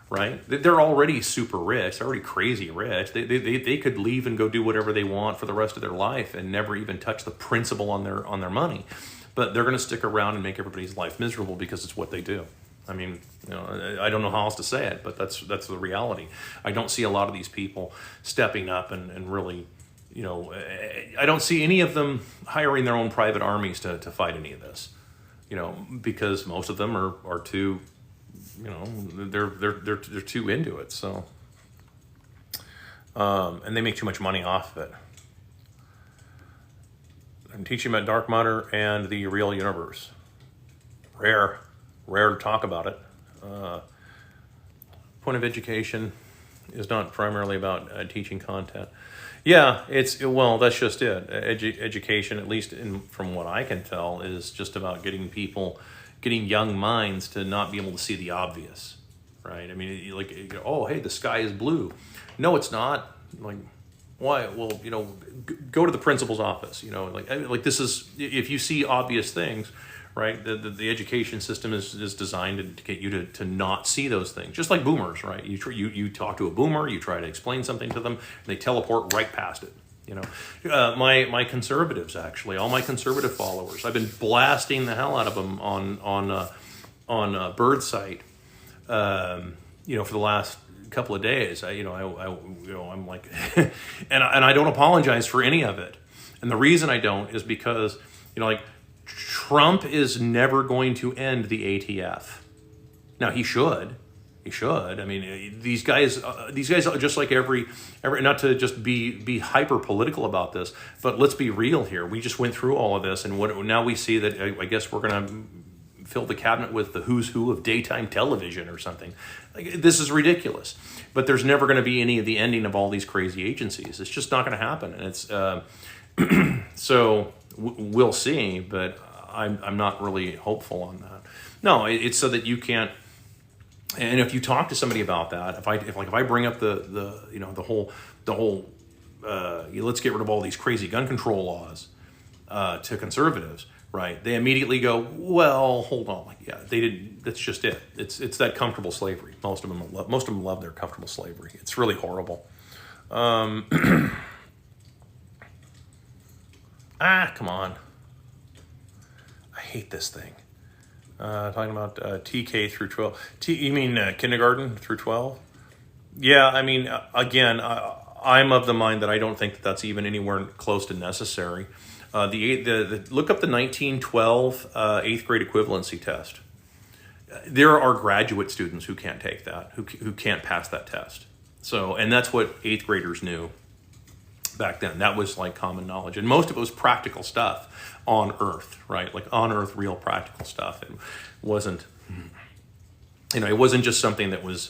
Speaker 1: right? They're already super rich. They're already crazy rich. They could leave and go do whatever they want for the rest of their life and never even touch the principal on their money. But they're going to stick around and make everybody's life miserable because it's what they do. I mean, I don't know how else to say it, but that's the reality. I don't see a lot of these people stepping up and really, I don't see any of them hiring their own private armies to fight any of this, because most of them are too, they're too into it. So, and they make too much money off of it. I'm teaching about dark matter and the real universe. Rare to talk about it. Point of education is not primarily about teaching content. Yeah, that's just it. Education, at least from what I can tell, is just about getting young minds to not be able to see the obvious, right? I mean, oh, hey, the sky is blue. No, it's not. Like, why? Well, go to the principal's office. Like this is, if you see obvious things, right? The education system is designed to get you to not see those things. Just like boomers, right? You talk to a boomer, you try to explain something to them, and they teleport right past it. My conservatives, actually, all my conservative followers, I've been blasting the hell out of them on Bird Site, for the last couple of days. I'm like, and I don't apologize for any of it. And the reason I don't is because, Trump is never going to end the ATF. Now he should. I mean, these guys are just like every not to just be hyper political about this, but let's be real here. We just went through all of this, and now we see that I guess we're going to fill the cabinet with the who's who of daytime television or something. This is ridiculous. But there's never going to be any of the ending of all these crazy agencies. It's just not going to happen, and it's so we'll see. But I'm not really hopeful on that. No, it's so that you can't. And if you talk to somebody about that, if I bring up the whole let's get rid of all these crazy gun control laws to conservatives, right? They immediately go, well, hold on, they didn't. That's just it. It's that comfortable slavery. Most of them love their comfortable slavery. It's really horrible. Come on. I hate this thing. Talking about TK through 12. You mean kindergarten through 12? Yeah, I mean, again, I'm of the mind that I don't think that's even anywhere close to necessary. Look up the 1912 8th grade equivalency test. There are graduate students who can't take that, who can't pass that test. So, and that's what 8th graders knew back then. That was like common knowledge. And most of it was practical stuff on Earth, right? Like on Earth, real practical stuff. It wasn't, it wasn't just something that was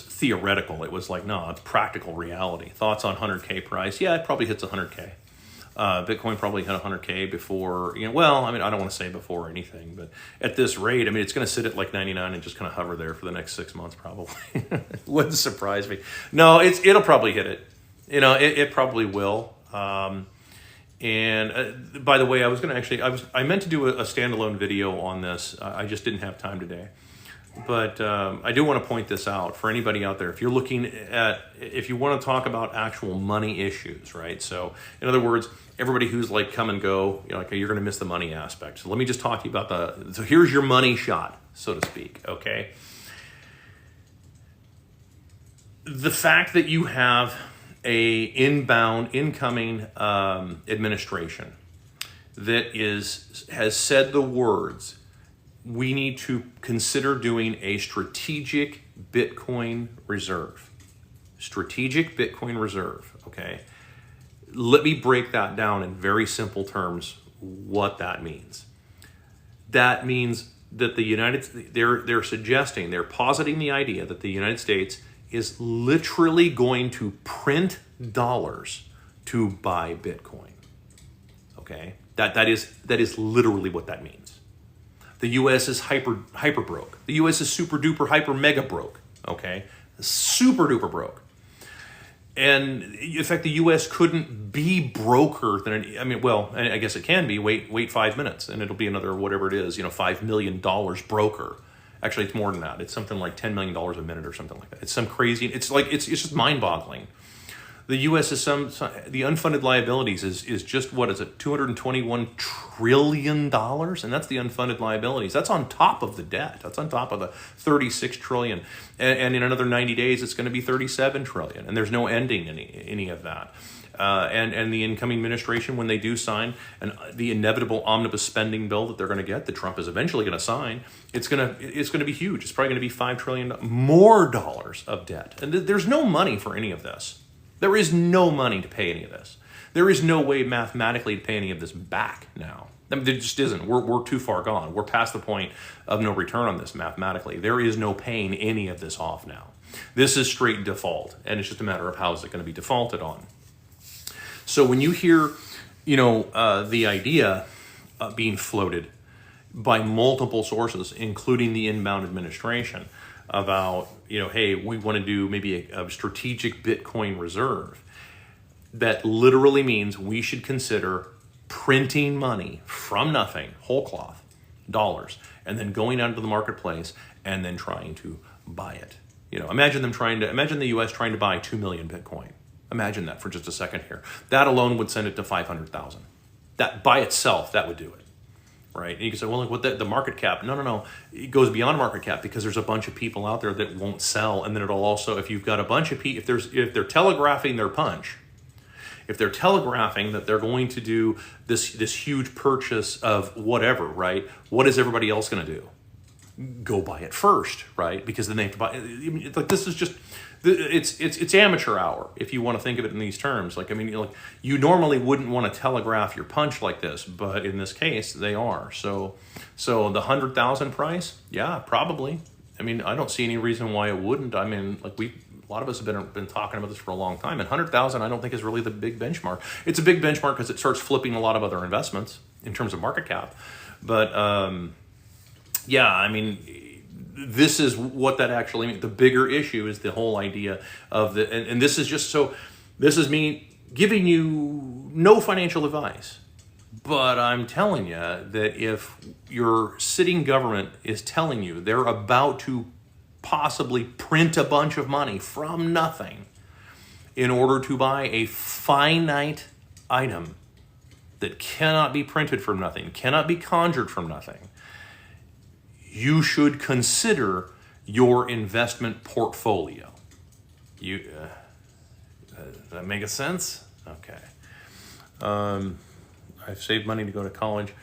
Speaker 1: theoretical. It was like, no, it's practical reality. Thoughts on 100K price? Yeah, it probably hits 100K. Bitcoin probably hit 100K before, I don't want to say before anything, but at this rate, it's going to sit at like 99 and just kind of hover there for the next 6 months, probably. Wouldn't surprise me. No, it'll probably hit it. It probably will. And by the way, I meant to do a standalone video on this. I just didn't have time today. But I do want to point this out for anybody out there. If you want to talk about actual money issues, right? So in other words, everybody who's like come and go, you're going to miss the money aspect. So let me just talk to you about so here's your money shot, so to speak, okay? The fact that you have incoming administration that has said the words, we need to consider doing a strategic Bitcoin reserve. Strategic Bitcoin reserve, okay? Let me break that down in very simple terms, what that means. That means that they're suggesting, they're positing the idea that the United States is literally going to print dollars to buy Bitcoin. Okay? That is literally what that means. The US is hyper broke. The US is super duper hyper mega broke. Okay? Super duper broke. And in fact, the U.S. couldn't be broker than I guess it can be. Wait 5 minutes, and it'll be another whatever it is, $5 million broker. Actually, it's more than that. It's something like $10 million a minute or something like that. It's some crazy. It's just mind-boggling. The U.S. is the unfunded liabilities is just, what is it, $221 trillion, and that's the unfunded liabilities. That's on top of the debt. That's on top of the $36 trillion, and in another 90 days, it's going to be $37 trillion, and there's no ending any of that. And the incoming administration, when they do sign the inevitable omnibus spending bill that they're going to get, that Trump is eventually going to sign, it's going to be huge. It's probably going to be $5 trillion more dollars of debt, and there's no money for any of this. There is no money to pay any of this. There is no way mathematically to pay any of this back now. There just isn't. We're too far gone. We're past the point of no return on this mathematically. There is no paying any of this off now. This is straight default, and it's just a matter of how is it going to be defaulted on. So when you hear, the idea being floated by multiple sources, including the inbound administration, about, hey, we want to do maybe a strategic Bitcoin reserve, that literally means we should consider printing money from nothing, whole cloth, dollars, and then going out into the marketplace and then trying to buy it. Imagine the U.S. trying to buy 2 million Bitcoin. Imagine that for just a second here. That alone would send it to 500,000. That by itself, that would do it. Right? And you can say, well, look, the market cap. No. It goes beyond market cap because there's a bunch of people out there that won't sell. And then it'll also, if you've got a bunch of people, if they're telegraphing their punch, if they're telegraphing that they're going to do this huge purchase of whatever, right? What is everybody else going to do? Go buy it first, right? Because then they have to buy. This is just, it's amateur hour if you want to think of it in these terms. You normally wouldn't want to telegraph your punch like this, but in this case they are. So the 100,000 price, yeah, probably. I don't see any reason why it wouldn't. A lot of us have been talking about this for a long time, and 100,000 I don't think is really the big benchmark. It's a big benchmark because it starts flipping a lot of other investments in terms of market cap, but this is what that actually means. The bigger issue is the whole idea of and this is just this is me giving you no financial advice, but I'm telling you that if your sitting government is telling you they're about to possibly print a bunch of money from nothing in order to buy a finite item that cannot be printed from nothing, cannot be conjured from nothing, you should consider your investment portfolio. Does that make sense? Okay. I've saved money to go to college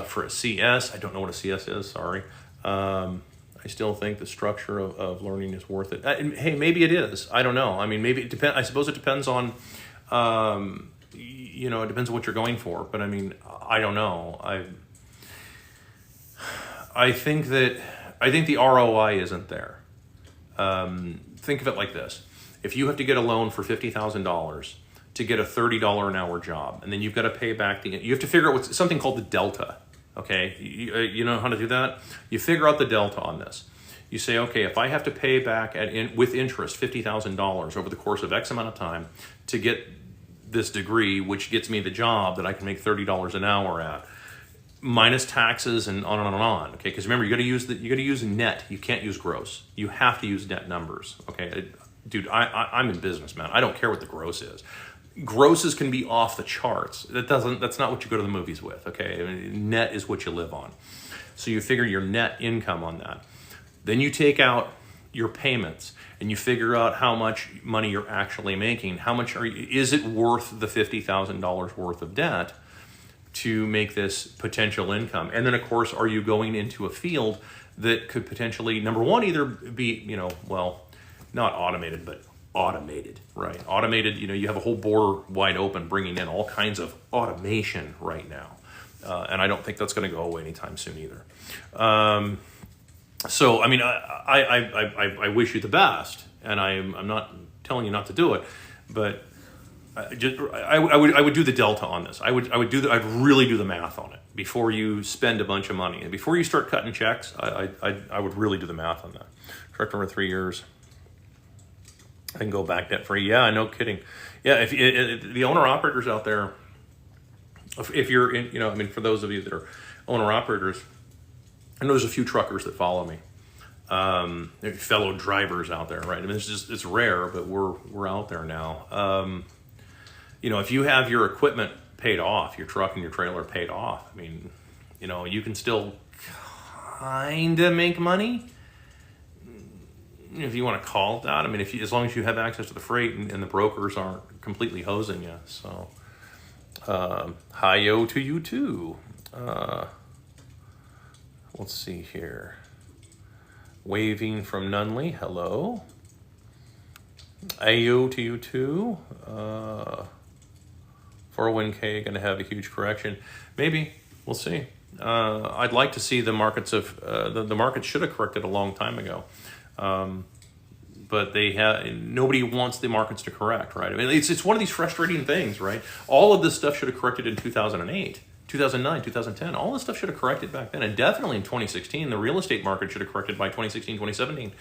Speaker 1: for a CS. I don't know what a CS is, sorry. I still think the structure of learning is worth it. Hey, maybe it is. I don't know. Maybe it depends. I suppose it depends on, it depends on what you're going for. But I don't know. I think the ROI isn't there. Think of it like this. If you have to get a loan for $50,000 to get a $30 an hour job, and then you've got to pay back you have to figure out what's something called the delta. Okay, you know how to do that? You figure out the delta on this. You say, okay, if I have to pay back with interest $50,000 over the course of X amount of time to get this degree, which gets me the job that I can make $30 an hour at, minus taxes and on and on. Okay, because remember, you got to use net. You can't use gross. You have to use net numbers. Okay, dude, I'm in business, man. I don't care what the gross is. Grosses can be off the charts. That's not what you go to the movies with. Okay, net is what you live on. So you figure your net income on that. Then you take out your payments and you figure out how much money you're actually making. How much is it worth the $50,000 worth of debt? to make this potential income? And then, of course, are you going into a field that could potentially, number one, either be, well, not automated, but automated, right? Automated, you have a whole border wide open, bringing in all kinds of automation right now. And I don't think that's going to go away anytime soon either. So, I mean, I wish you the best, and I'm not telling you not to do it, but I would do the delta on this. I'd really do the math on it before you spend a bunch of money, and before you start cutting checks. I would really do the math on that. Direct over 3 years. I can go back debt free. Yeah, no kidding. Yeah, if the owner operators out there, if you're in, for those of you that are owner operators, I know there's a few truckers that follow me, fellow drivers out there, right? I mean, it's rare, but we're out there now. If you have your equipment paid off, your truck and your trailer paid off, I mean, you can still kind of make money, if you want to call it that. I mean, as long as you have access to the freight and the brokers aren't completely hosing you. So, hi-yo to you too. Let's see here. Waving from Nunley, hello. Ayo to you too. 401k going to have a huge correction. Maybe, we'll see. I'd like to see the markets the market should have corrected a long time ago. But nobody wants the markets to correct, right? I mean, it's one of these frustrating things, right? All of this stuff should have corrected in 2008, 2009, 2010. All this stuff should have corrected back then. And definitely in 2016, the real estate market should have corrected by 2016, 2017.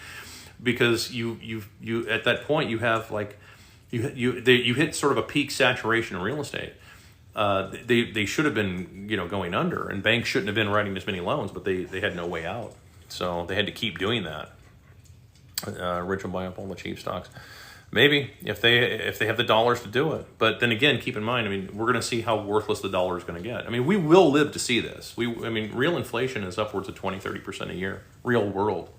Speaker 1: Because you at that point, you have like, you hit sort of a peak saturation in real estate. They should have been, going under, and banks shouldn't have been writing as many loans, but they had no way out. So they had to keep doing that. Rich will buy up all the cheap stocks. Maybe if they have the dollars to do it. But then again, keep in mind, I mean, we're going to see how worthless the dollar is going to get. I mean, we will live to see this. Real inflation is upwards of 20-30% a year. Real world,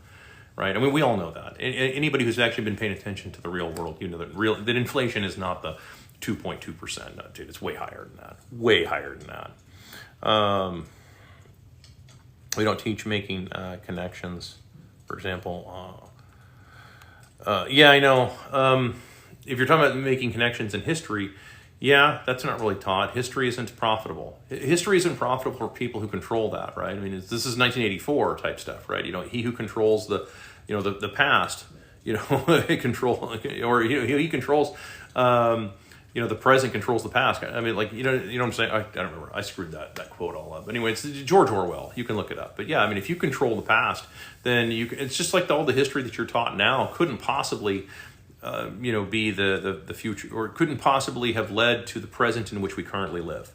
Speaker 1: right? I mean, we all know that. Anybody who's actually been paying attention to the real world, that inflation is not the 2.2%. No, dude, it's way higher than that. Way higher than that. We don't teach making connections, for example. Yeah, I know. If you're talking about making connections in history, yeah, that's not really taught. History isn't profitable. History isn't profitable for people who control that, right? I mean, this is 1984 type stuff, right? He who controls the past, control, or he controls, the present controls the past. I mean, like, you know what I'm saying? I don't remember. I screwed that quote all up. Anyway, it's George Orwell. You can look it up. But yeah, I mean, if you control the past, then it's just like all the history that you're taught now couldn't possibly, be the future, or couldn't possibly have led to the present in which we currently live,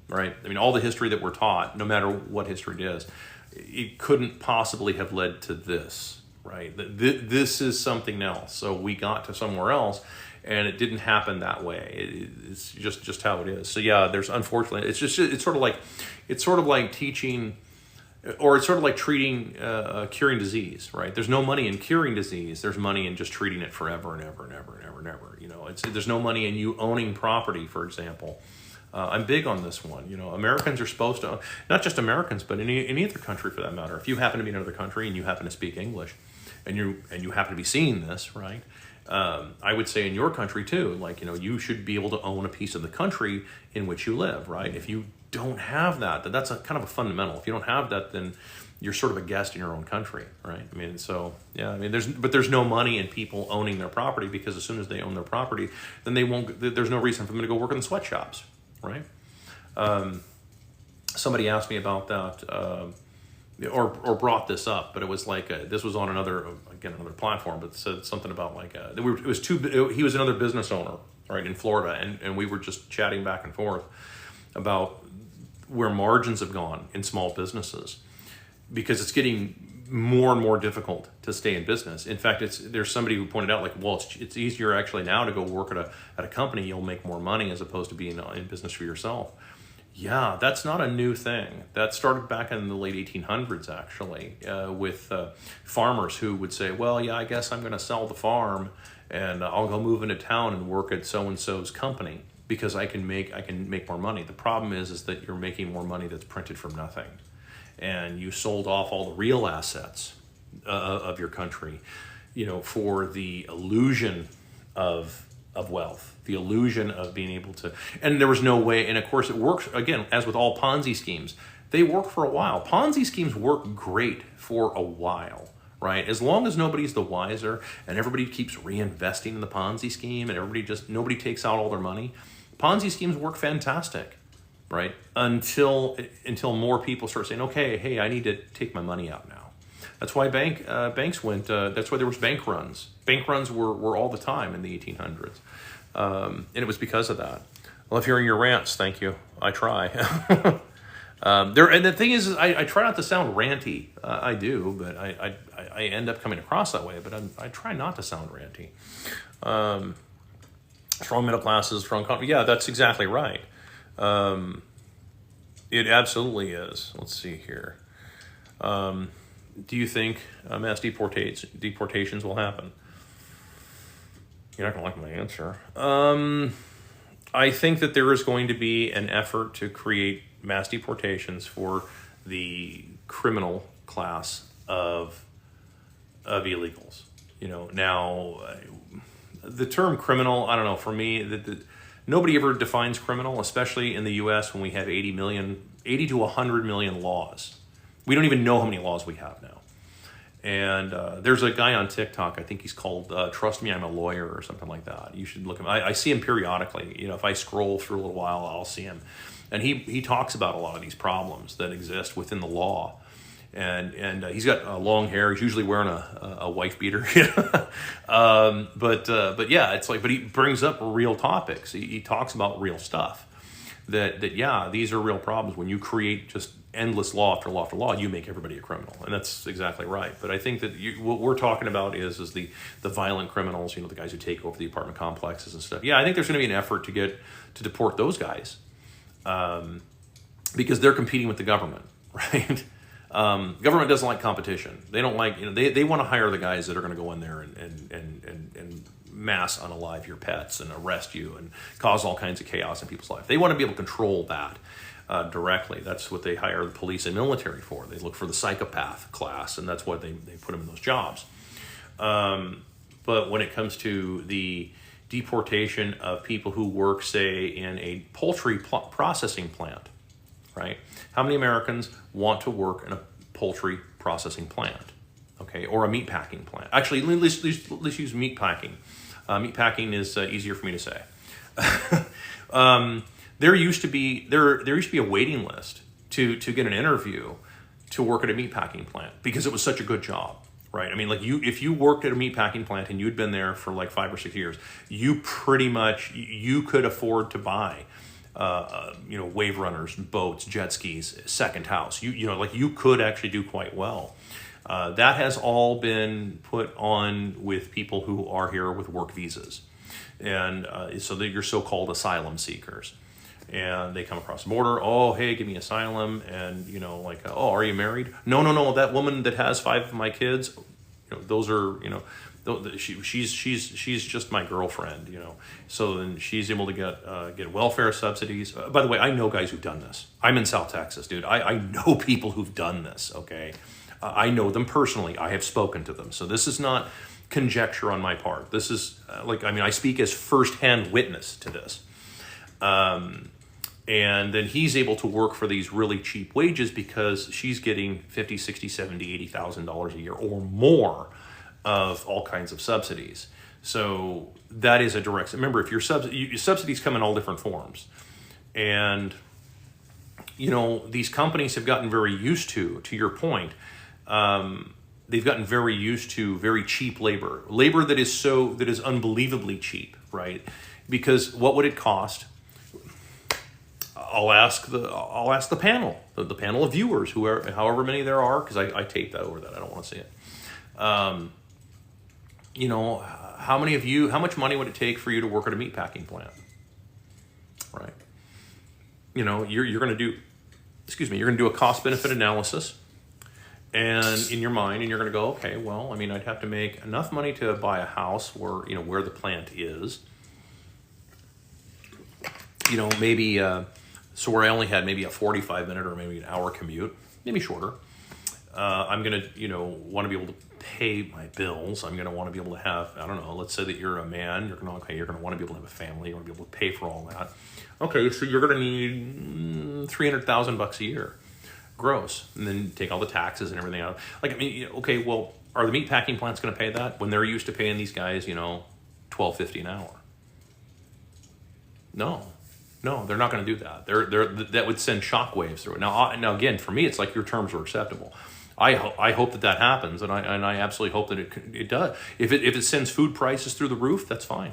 Speaker 1: right? I mean, all the history that we're taught, no matter what history it is, it couldn't possibly have led to this, right? This is something else. So we got to somewhere else. And it didn't happen that way. It's just how it is. So yeah, unfortunately, it's sort of like teaching, or it's sort of like treating, curing disease, right? There's no money in curing disease. There's money in just treating it forever and ever and ever and ever and ever. There's no money in you owning property, for example. I'm big on this one. Americans are supposed to, not just Americans, but any other country for that matter. If you happen to be in another country and you happen to speak English, and you happen to be seeing this, right? I would say in your country too, like, you should be able to own a piece of the country in which you live, right? If you don't have that, then that's a kind of a fundamental. If you don't have that, then you're sort of a guest in your own country, right? I mean, so yeah, I mean, there's no money in people owning their property, because as soon as they own their property, then there's no reason for them to go work in the sweatshops, right? Somebody asked me about that, or brought this up, but it was like this was on another platform, but said something about like he was another business owner, right, in Florida, and we were just chatting back and forth about where margins have gone in small businesses, because it's getting more and more difficult to stay in business. In fact, there's somebody who pointed out, like, well, it's easier actually now to go work at a company. You'll make more money as opposed to being in business for yourself. Yeah, that's not a new thing. That started back in the late 1800s, actually, with farmers who would say, well, yeah, I guess I'm going to sell the farm and I'll go move into town and work at so-and-so's company, because I can make more money. The problem is that you're making more money that's printed from nothing, and you sold off all the real assets of your country, for the illusion of wealth, the illusion of being able to. And there was no way. And of course, it works again, as with all Ponzi schemes. They work for a while. Ponzi schemes work great for a while, right? As long as nobody's the wiser and everybody keeps reinvesting in the Ponzi scheme and nobody takes out all their money, Ponzi schemes work fantastic, right? Until more people start saying, okay, hey, I need to take my money out now. That's why banks went. That's why there was bank runs. Bank runs were all the time in the 1800s, and it was because of that. I love hearing your rants. Thank you. I try. And the thing is I try not to sound ranty. I do, but I end up coming across that way. But I try not to sound ranty. Strong middle classes, strong country. Yeah, that's exactly right. It absolutely is. Let's see here. Do you think mass deportations will happen? You're not going to like my answer. I think that there is going to be an effort to create mass deportations for the criminal class of illegals. Now the term criminal, I don't know, for me, nobody ever defines criminal, especially in the U.S. when we have 80 to 100 million laws. We don't even know how many laws we have now. And there's a guy on TikTok, I think he's called Trust Me, I'm a Lawyer or something like that. You should look him. I see him periodically. If I scroll through a little while, I'll see him. And he talks about a lot of these problems that exist within the law. And he's got long hair. He's usually wearing a wife beater. But yeah, it's like, but he brings up real topics. He talks about real stuff. That yeah, these are real problems. When you create just endless law after law after law, you make everybody a criminal, and that's exactly right. But I think that what we're talking about is the violent criminals, the guys who take over the apartment complexes and stuff. Yeah, I think there's going to be an effort to deport those guys, because they're competing with the government, right? Government doesn't like competition. They don't like, they want to hire the guys that are going to go in there and mass unalive your pets and arrest you and cause all kinds of chaos in people's life. They want to be able to control that directly. That's what they hire the police and military for. They look for the psychopath class, and that's what they put them in those jobs. But when it comes to the deportation of people who work, say, in a poultry processing plant, right? How many Americans want to work in a poultry processing plant, okay, or a meat packing plant? Actually, let's use meat packing. Meat packing is easier for me to say. There used to be a waiting list to get an interview to work at a meatpacking plant because it was such a good job, right? I mean, like if you worked at a meatpacking plant and you'd been there for like 5 or 6 years, you pretty much you could afford to buy, wave runners, boats, jet skis, second house. You could actually do quite well. That has all been put on with people who are here with work visas, and so that you're so-called asylum seekers. And they come across the border. Oh, hey, give me asylum. And oh, are you married? No. That woman that has 5 of my kids, those are she's just my girlfriend. So then she's able to get welfare subsidies. By the way, I know guys who've done this. I'm in South Texas, dude. I know people who've done this. Okay, I know them personally. I have spoken to them. So this is not conjecture on my part. This is I speak as firsthand witness to this. And then he's able to work for these really cheap wages because she's getting $50,000, $60,000, $70,000, $80,000 a year or more of all kinds of subsidies. So that is a direct. Remember, if your subsidies come in all different forms, and these companies have gotten very used to your point. They've gotten very used to very cheap labor that is unbelievably cheap, right? Because what would it cost? I'll ask the panel, the panel of viewers, however many there are, because I tape that over that. I don't want to see it. How much money would it take for you to work at a meatpacking plant? Right. You're going to do a cost benefit analysis, and in your mind, and you're going to go, okay, well, I'd have to make enough money to buy a house where the plant is. maybe, so where I only had maybe a 45-minute or maybe an hour commute, maybe shorter, I'm going to, want to be able to pay my bills. I'm going to want to be able to have, I don't know, let's say that you're a man, you're going to want to be able to have a family, you want to be able to pay for all that. Okay, so you're going to need $300,000 a year gross, and then take all the taxes and everything out. Okay, well, are the meat packing plants going to pay that when they're used to paying these guys, $12.50 an hour? No, they're not going to do that. That would send shockwaves through it. Now, again, for me, it's like your terms were acceptable. I hope that happens, and I absolutely hope that it does. If it sends food prices through the roof, that's fine.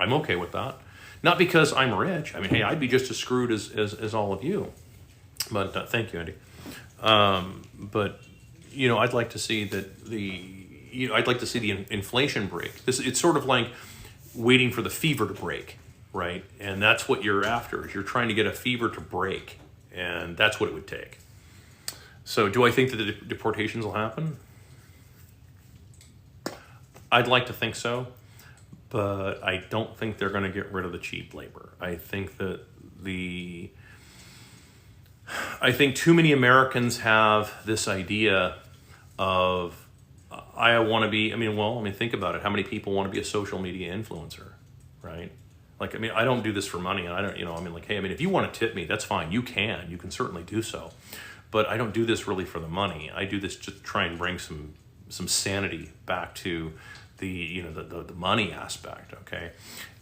Speaker 1: I'm okay with that. Not because I'm rich. I mean, hey, I'd be just as screwed as all of you. But thank you, Andy. But I'd like to see that I'd like to see the inflation break. It's sort of like waiting for the fever to break, right? And that's what you're after. Is you're trying to get a fever to break, and that's what it would take. So, do I think that the deportations will happen? I'd like to think so, but I don't think they're going to get rid of the cheap labor. I think too many Americans have this idea of, I want to be, think about it. How many people want to be a social media influencer, right? I don't do this for money, and I don't, hey, if you want to tip me, that's fine. You can certainly do so. But I don't do this really for the money. I do this just to try and bring some sanity back to the money aspect, okay?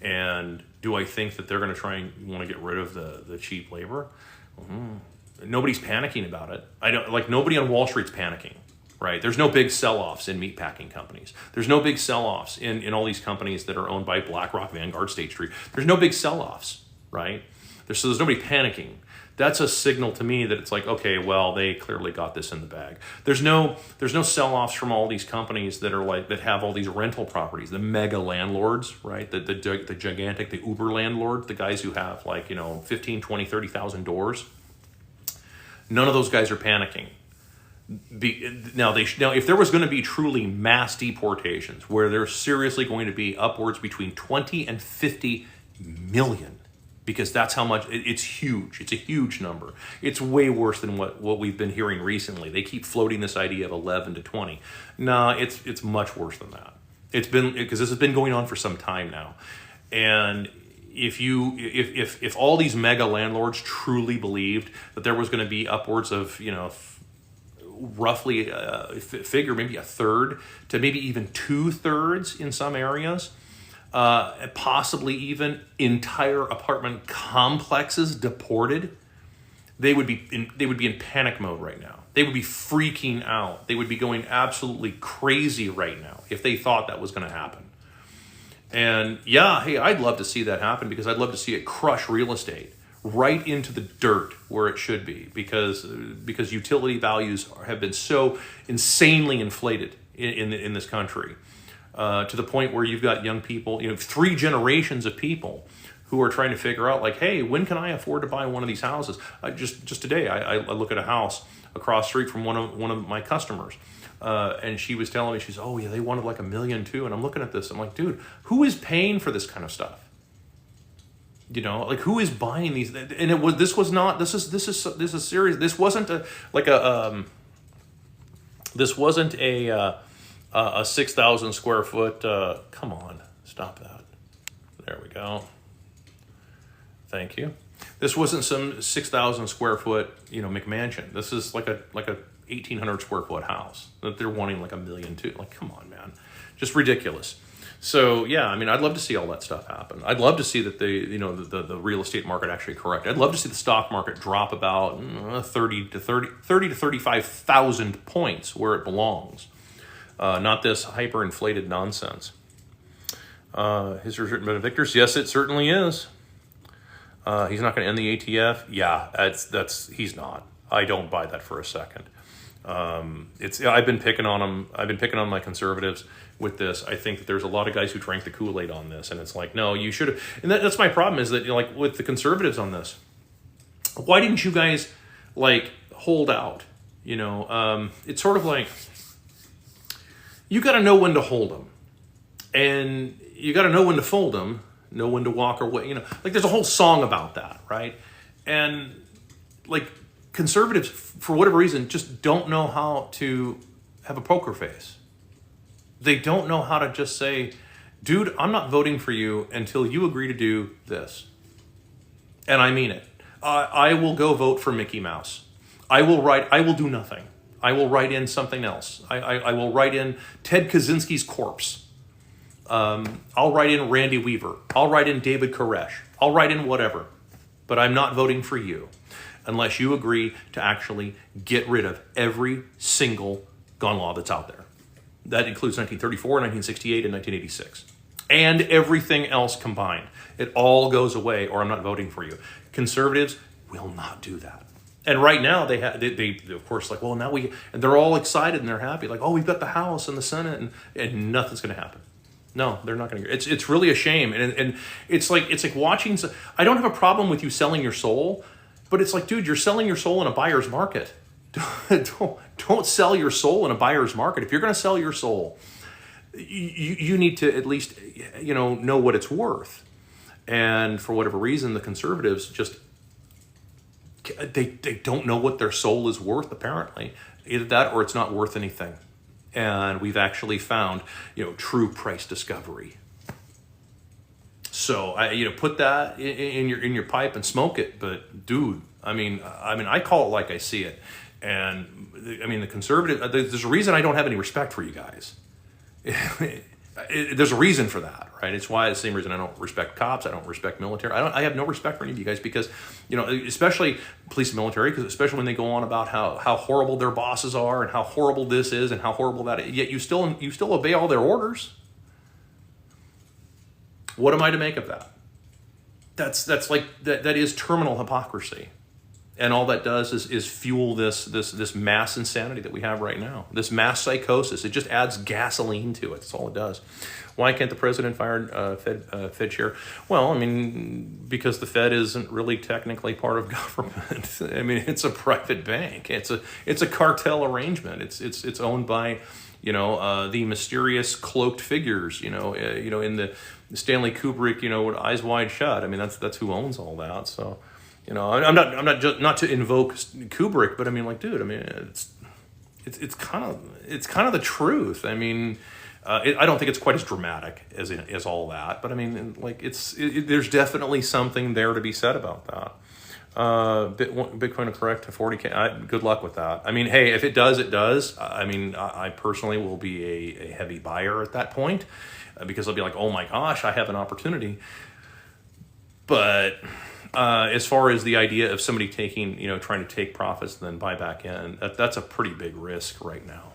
Speaker 1: And do I think that they're going to try and want to get rid of the cheap labor? Nobody's panicking about it. Nobody on Wall Street's panicking, right? There's no big sell-offs in meatpacking companies. There's no big sell-offs in all these companies that are owned by BlackRock, Vanguard, State Street. There's no big sell-offs, right? There's nobody panicking. That's a signal to me that it's like, okay, well, they clearly got this in the bag. There's no sell-offs from all these companies that have all these rental properties, the mega landlords, right? The gigantic, the Uber landlord, the guys who have 15, 20, 30,000 doors. None of those guys are panicking. Now, if there was going to be truly mass deportations, where there's seriously going to be upwards between 20 and 50 million, because that's how much, it's huge. It's a huge number. It's way worse than what we've been hearing recently. They keep floating this idea of 11 to 20. No, it's much worse than that. Because this has been going on for some time now. And if all these mega landlords truly believed that there was going to be upwards of, roughly figure maybe a third to maybe even 2/3 in some areas, possibly even entire apartment complexes deported, they would be in panic mode right now. They would be freaking out. They would be going absolutely crazy right now if they thought that was going to happen. And yeah, hey, I'd love to see that happen, because I'd love to see it crush real estate right into the dirt where it should be, because utility values have been so insanely inflated in this country. To the point where you've got young people, 3 generations of people who are trying to figure out, hey, when can I afford to buy one of these houses? Just today, I look at a house across the street from one of my customers, and she was telling me, she's, oh yeah, they wanted $1 million too. And I'm looking at this, I'm like, dude, who is paying for this kind of stuff? Who is buying these? And this is serious. This wasn't a 6,000 square foot, come on, stop that. There we go. Thank you. This wasn't some 6,000 square foot, McMansion. This is like a 1,800 square foot house that they're wanting $1 million too. Come on, man, just ridiculous. So yeah, I'd love to see all that stuff happen. I'd love to see that the real estate market actually correct. I'd love to see the stock market drop about 30 to 35,000 points where it belongs. Not this hyperinflated nonsense. History is written by the victors. Yes, it certainly is. He's not going to end the ATF. Yeah, he's not. I don't buy that for a second. I've been picking on him. I've been picking on my conservatives with this. I think that there's a lot of guys who drank the Kool-Aid on this, and it's no, you should have. And that's my problem, is that with the conservatives on this, why didn't you guys hold out? It's sort of like, you got to know when to hold them, and you got to know when to fold them, know when to walk away. Like there's a whole song about that, right? And like conservatives, for whatever reason, just don't know how to have a poker face. They don't know how to just say, dude, I'm not voting for you until you agree to do this. And I mean it. I will go vote for Mickey Mouse. I will do nothing. I will write in something else. I will write in Ted Kaczynski's corpse. I'll write in Randy Weaver. I'll write in David Koresh. I'll write in whatever. But I'm not voting for you unless you agree to actually get rid of every single gun law that's out there. That includes 1934, 1968, and 1986. And everything else combined. It all goes away, or I'm not voting for you. Conservatives will not do that. And right now, they of course, like, well, now and they're all excited and they're happy. Like, oh, we've got the House and the Senate, and nothing's going to happen. No, they're not going to. It's really a shame. And it's like watching. I don't have a problem with you selling your soul, but it's like, dude, you're selling your soul in a buyer's market. Don't sell your soul in a buyer's market. If you're going to sell your soul, you need to at least know what it's worth. And for whatever reason, the conservatives just they don't know what their soul is worth. Apparently, either that or it's not worth anything. And we've actually found true price discovery. So put that in your pipe and smoke it. But dude, I mean, I call it like I see it. And I mean, the conservative, there's a reason I don't have any respect for you guys. There's a reason for that, right? It's why the same reason I don't respect cops. I don't respect military. I have no respect for any of you guys because, especially police and military, because especially when they go on about how horrible their bosses are and how horrible this is and how horrible that is, yet you still obey all their orders. What am I to make of that? That's like that is terminal hypocrisy. And all that does is fuel this mass insanity that we have right now. This mass psychosis. It just adds gasoline to it. That's all it does. Why can't the president fire Fed chair? Well, I mean, because the Fed isn't really technically part of government. I mean, it's a private bank. It's a cartel arrangement. It's owned by the mysterious cloaked figures. In the Stanley Kubrick Eyes Wide Shut. I mean, that's who owns all that. So. I'm not to invoke Kubrick, but I mean, like, dude, I mean, it's kind of the truth. I mean, I don't think it's quite as dramatic as all that, but I mean, like, there's definitely something there to be said about that. Bitcoin to correct to 40K. Good luck with that. I mean, hey, if it does, it does. I mean, I personally will be a heavy buyer at that point because I'll be like, oh my gosh, I have an opportunity, but. As far as the idea of somebody trying to take profits and then buy back in, that's a pretty big risk right now,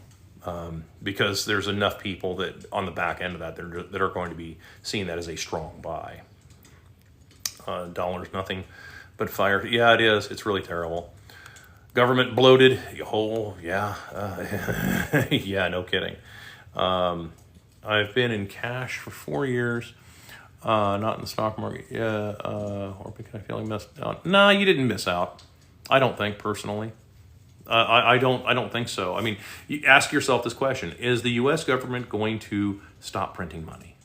Speaker 1: because there's enough people that on the back end of that that are going to be seeing that as a strong buy. Dollar's nothing but fire. Yeah, it is. It's really terrible. Government bloated. Oh, yeah. Yeah, no kidding. I've been in cash for 4 years. Not in the stock market. Yeah, or because I feel like missed out. Nah, you didn't miss out. I don't think personally. I don't think so. I mean, you ask yourself this question: is the U.S. government going to stop printing money?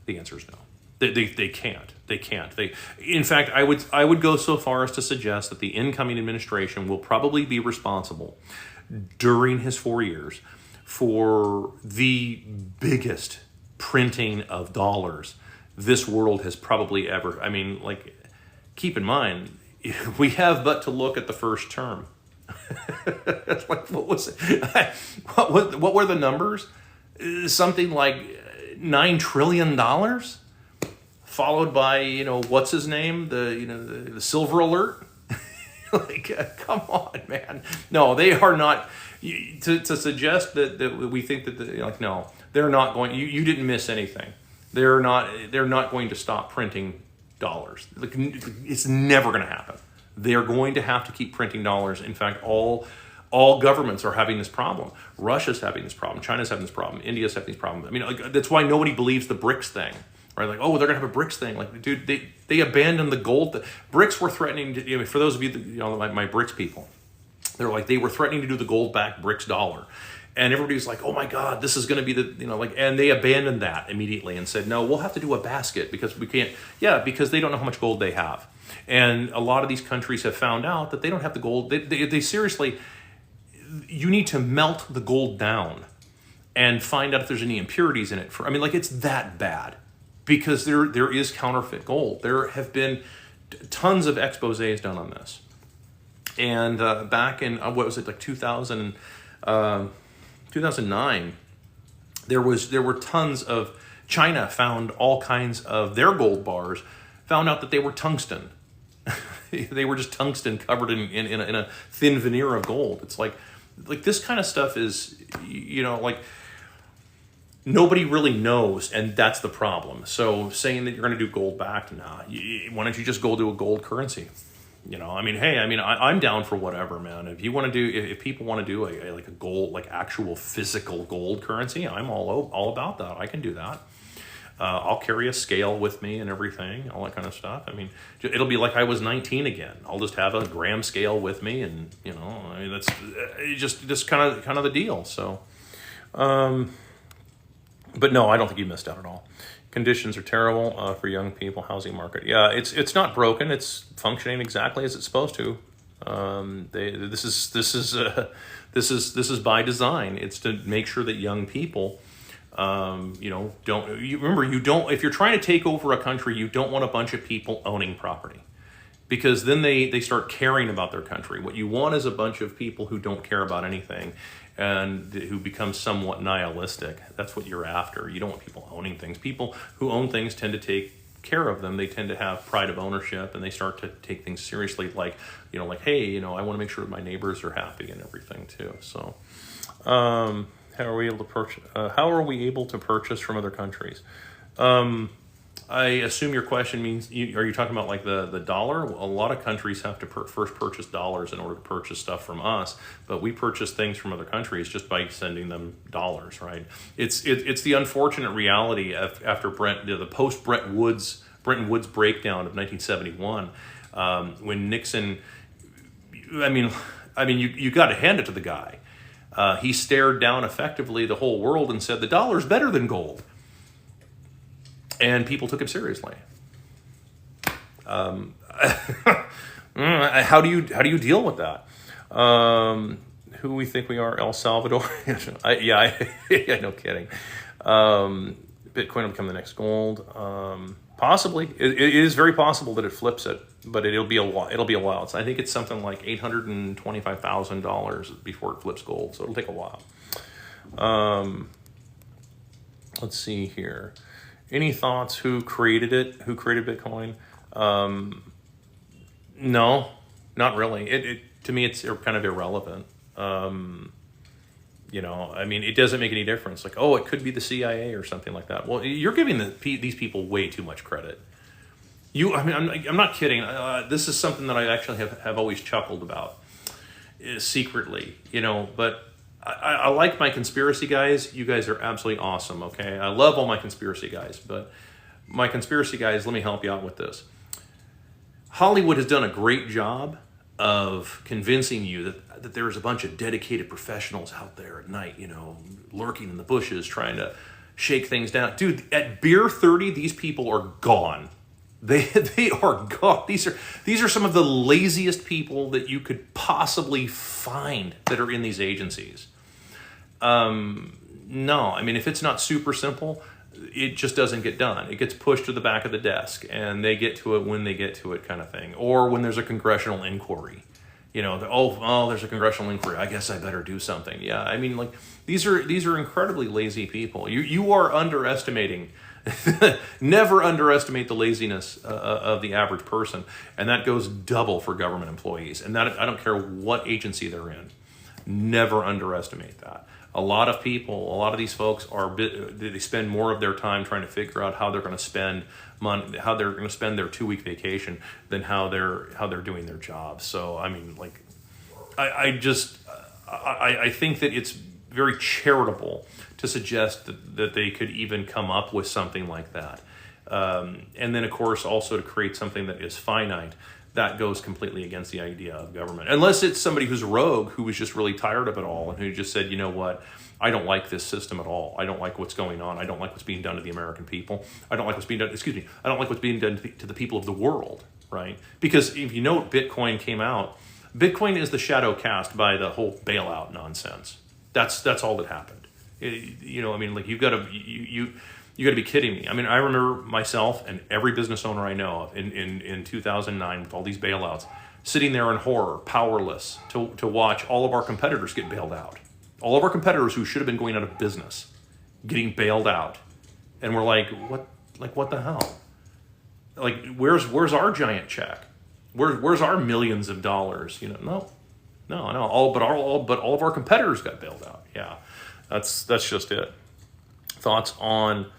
Speaker 1: The answer is no. They can't. They can't. In fact, I would go so far as to suggest that the incoming administration will probably be responsible during his 4 years for the biggest printing of dollars this world has probably ever. I mean, like, keep in mind, we have but to look at the first term. Like, what was it? What were the numbers? Something like $9 trillion, followed by what's his name, the silver alert. Like, come on, man. No, they are not. To suggest that we think that no. They're not going. You didn't miss anything. They're not going to stop printing dollars. It's never going to happen. They are going to have to keep printing dollars. In fact, all governments are having this problem. Russia's having this problem. China's having this problem. India's having this problem. I mean, that's why nobody believes the BRICS thing, right? Like, oh, they're going to have a BRICS thing. Like, dude, they abandoned the gold. BRICS were threatening to. For those of you that my BRICS people, they were threatening to do the gold-backed BRICS dollar. And everybody was like, oh my God, this is going to be and they abandoned that immediately and said, no, we'll have to do a basket because we can't. Yeah, because they don't know how much gold they have. And a lot of these countries have found out that they don't have the gold. They seriously, you need to melt the gold down and find out if there's any impurities in it. It's that bad because there is counterfeit gold. There have been tons of exposés done on this. And back in, 2009, there were tons of, China found all kinds of their gold bars, found out that they were tungsten. They were just tungsten covered in a thin veneer of gold. It's like this kind of stuff is, nobody really knows, and that's the problem. So saying that you're going to do gold backed, why don't you just go do a gold currency? I'm down for whatever, man. If you want to do, if people want to do a gold, actual physical gold currency, I'm all about that. I can do that. I'll carry a scale with me and everything, all that kind of stuff. It'll be like I was 19 again. I'll just have a gram scale with me, and that's just kind of the deal. So, but no, I don't think you missed out at all. Conditions are terrible for young people. Housing market, yeah, it's not broken. It's functioning exactly as it's supposed to. This is by design. It's to make sure that young people, if you're trying to take over a country, you don't want a bunch of people owning property, because then they start caring about their country. What you want is a bunch of people who don't care about anything and who become somewhat nihilistic. That's what you're after. You don't want people owning things. People who own things tend to take care of them. They tend to have pride of ownership, and they start to take things seriously, hey, I want to make sure my neighbors are happy and everything too. So how are we able to purchase from other countries? I assume your question means, are you talking about the dollar? A lot of countries have to first purchase dollars in order to purchase stuff from us, but we purchase things from other countries just by sending them dollars, right? It's the unfortunate reality after the post-Bretton Woods breakdown of 1971, when Nixon, you got to hand it to the guy. He stared down effectively the whole world and said, the dollar's better than gold. And people took him seriously. How do you deal with that? Who we think we are, El Salvador? No kidding. Bitcoin will become the next gold. Possibly, it is very possible that it flips it, but it'll be a while. I think it's something like $825,000 before it flips gold, so it'll take a while. Let's see here. Any thoughts? Who created it? Who created Bitcoin? No, not really. To me, it's kind of irrelevant. It doesn't make any difference. It could be the CIA or something like that. Well, you're giving these people way too much credit. I'm not kidding. This is something that I actually have always chuckled about, secretly. But I like my conspiracy guys. You guys are absolutely awesome, okay? I love all my conspiracy guys, but my conspiracy guys, let me help you out with this. Hollywood has done a great job of convincing you that there's a bunch of dedicated professionals out there at night, lurking in the bushes trying to shake things down. Dude, at Beer 30, these people are gone. They are gone. These are some of the laziest people that you could possibly find that are in these agencies. No, if it's not super simple, it just doesn't get done. It gets pushed to the back of the desk, and they get to it when they get to it, kind of thing. Or when there's a congressional inquiry, there's a congressional inquiry, I guess I better do something. Yeah, these are incredibly lazy people. You are underestimating. Never underestimate the laziness of the average person, and that goes double for government employees. And that, I don't care what agency they're in. Never underestimate that. A lot of these folks they spend more of their time trying to figure out how they're going to spend money, how they're going to spend their 2-week vacation, than how they're doing their job. So I think that it's very charitable to suggest that they could even come up with something like that. And then, of course, also to create something that is finite, that goes completely against the idea of government. Unless it's somebody who's a rogue who was just really tired of it all and who just said, you know what, I don't like this system at all. I don't like what's going on. I don't like what's being done to the American people. I don't like what's being done, I don't like what's being done to the people of the world, right? Because if you know Bitcoin came out, Bitcoin is the shadow cast by the whole bailout nonsense. That's all that happened. You know, I mean, like you got to be kidding me. I mean, I remember myself and every business owner I know of in 2009 with all these bailouts, sitting there in horror, powerless to watch all of our competitors get bailed out. All of our competitors who should have been going out of business, getting bailed out. And we're like, what the hell? Like, where's our giant check? Where's our millions of dollars? You know, no. All of our competitors got bailed out. Yeah, that's just it. Thoughts on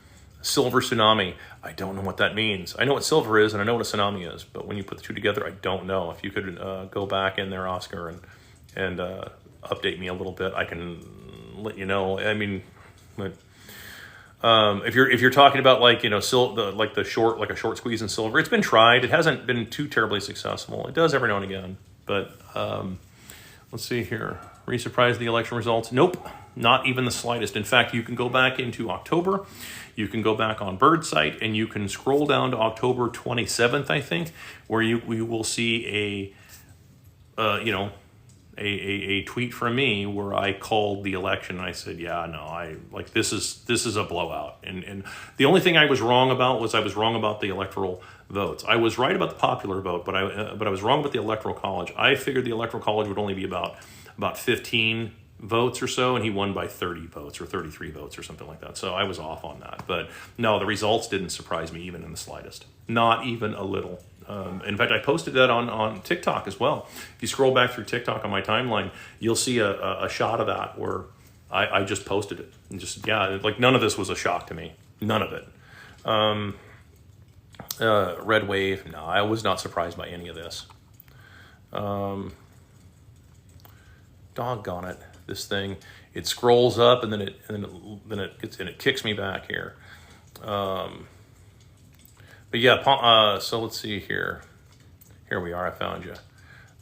Speaker 1: silver tsunami? I don't know what that means. I know what silver is and I know what a tsunami is, but when you put the two together, I don't know. If you could go back in there, Oscar, and update me a little bit, I can let you know. I mean, but, if you're talking about like, you know, a short squeeze in silver, it's been tried. It hasn't been too terribly successful. It does every now and again, but let's see here. Were you surprised at the election results? Nope, not even the slightest. In fact, you can go back into October. You can go back on Birdsite and you can scroll down to October 27th, I think, where we will see a tweet from me where I called the election. I said, yeah, no, this is a blowout. And the only thing I was wrong about was I was wrong about the electoral votes. I was right about the popular vote, but I was wrong about the electoral college. I figured the electoral college would only be about 15 votes or so, and he won by 30 votes or 33 votes or something like that. So I was off on that. But no, the results didn't surprise me even in the slightest. Not even a little. In fact, I posted that on TikTok as well. If you scroll back through TikTok on my timeline, you'll see a shot of that where I just posted it. And just, yeah, like none of this was a shock to me. None of it. Red wave, no, I was not surprised by any of this. Doggone it, this thing. It scrolls up and then it kicks me back here. But yeah, so let's see here. Here we are, I found you.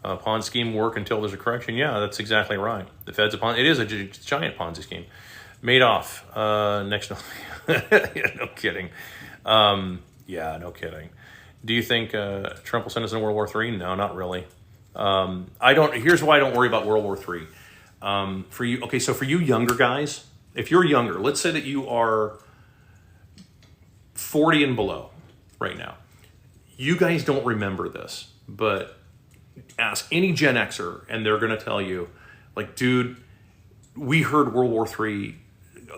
Speaker 1: Ponzi scheme work until there's a correction. Yeah, that's exactly right. The Fed's a Ponzi. It is a giant Ponzi scheme. Madoff, next. Yeah, no kidding. Yeah, no kidding. Do you think Trump will send us into World War III? No, not really. Here's why I don't worry about World War III. For you, okay, so for you younger guys, if you're younger, let's say that you are 40 and below right now. You guys don't remember this, but ask any Gen Xer and they're going to tell you, like, dude, we heard World War III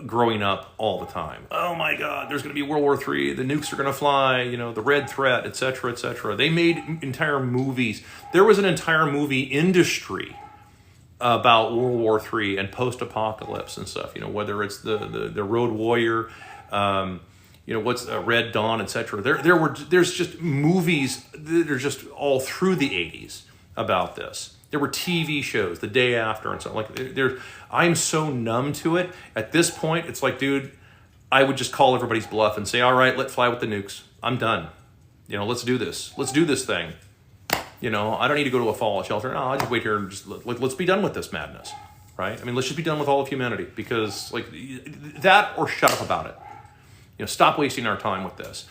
Speaker 1: growing up all the time. Oh my God, there's going to be World War III. The nukes are going to fly, you know, the red threat, et cetera, et cetera. They made entire movies. There was an entire movie industry about World War III and post-apocalypse and stuff, you know, whether it's the Road Warrior, you know, what's Red Dawn, etc. There's just movies that are just all through the 80s about this. There were TV shows the day after and stuff. Like, I'm so numb to it. At this point, it's like, dude, I would just call everybody's bluff and say, all right, let's fly with the nukes. I'm done. You know, let's do this. Let's do this thing. You know, I don't need to go to a fallout shelter. No, I'll just wait here and just let's be done with this madness, right? I mean, let's just be done with all of humanity, because like that, or shut up about it. You know, stop wasting our time with this.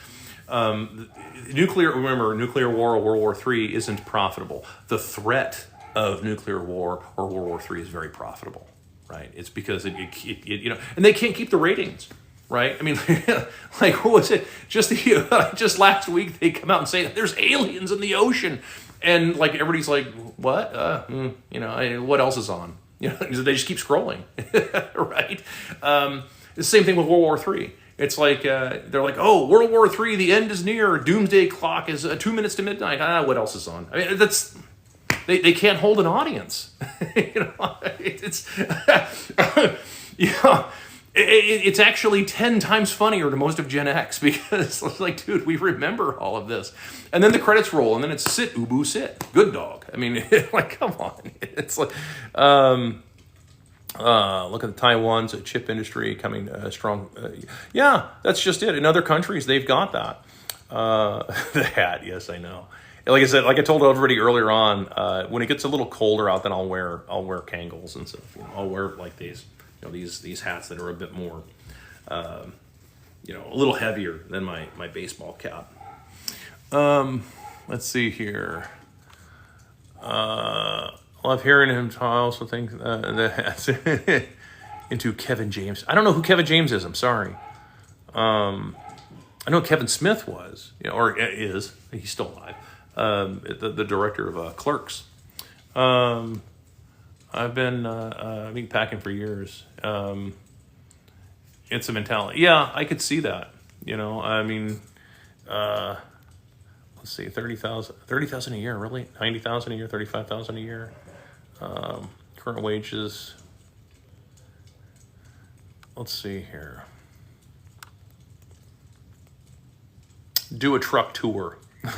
Speaker 1: Nuclear war or World War III isn't profitable. The threat of nuclear war or World War III is very profitable, right? It's because it you know, and they can't keep the ratings. Right? I mean, like, what was it? Just last week, they come out and say there's aliens in the ocean. And, like, everybody's like, what? You know, what else is on? You know, they just keep scrolling, right? The same thing with World War III. It's like, they're like, oh, World War III, the end is near. Doomsday clock is 2 minutes to midnight. What else is on? I mean, they can't hold an audience. You know, it's, you know, it's actually 10 times funnier to most of Gen X, because it's like, dude, we remember all of this. And then the credits roll, and then it's sit, Ubu, sit. Good dog. I mean, like, come on. It's like, look at Taiwan's chip industry coming strong. Yeah, that's just it. In other countries, they've got that. The hat, yes, I know. like I said, like I told everybody earlier on, when it gets a little colder out, then I'll wear Kangol and stuff. I'll wear like these, these hats that are a bit more, a little heavier than my baseball cap. Let's see here. Love hearing him. I also think that into Kevin James. I don't know who Kevin James is. I'm sorry. I know Kevin Smith was, or is. He's still alive. The director of Clerks. I've been meatpacking for years. It's a mentality. Yeah, I could see that. Let's see, 30,000 a year, really? 90,000 a year, 35,000 a year. Current wages. Let's see here. Do a truck tour. Maybe.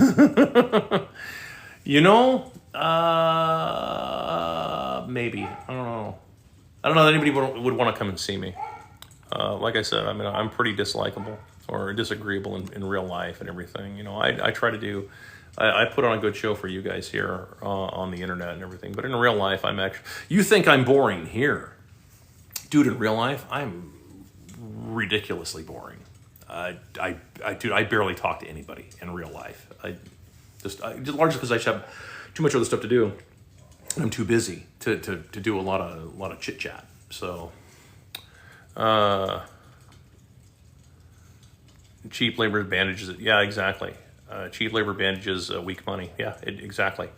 Speaker 1: I don't know. I don't know that anybody would want to come and see me. Like I said, I'm pretty dislikable or disagreeable in real life and everything. I try to do, I put on a good show for you guys here on the internet and everything. But in real life, you think I'm boring here. Dude, in real life, I'm ridiculously boring. Dude, I barely talk to anybody in real life. Just largely because I have too much other stuff to do. I'm too busy to do a lot of chit chat. So, cheap labor advantages. Yeah, exactly. Cheap labor advantages weak money. Yeah, exactly.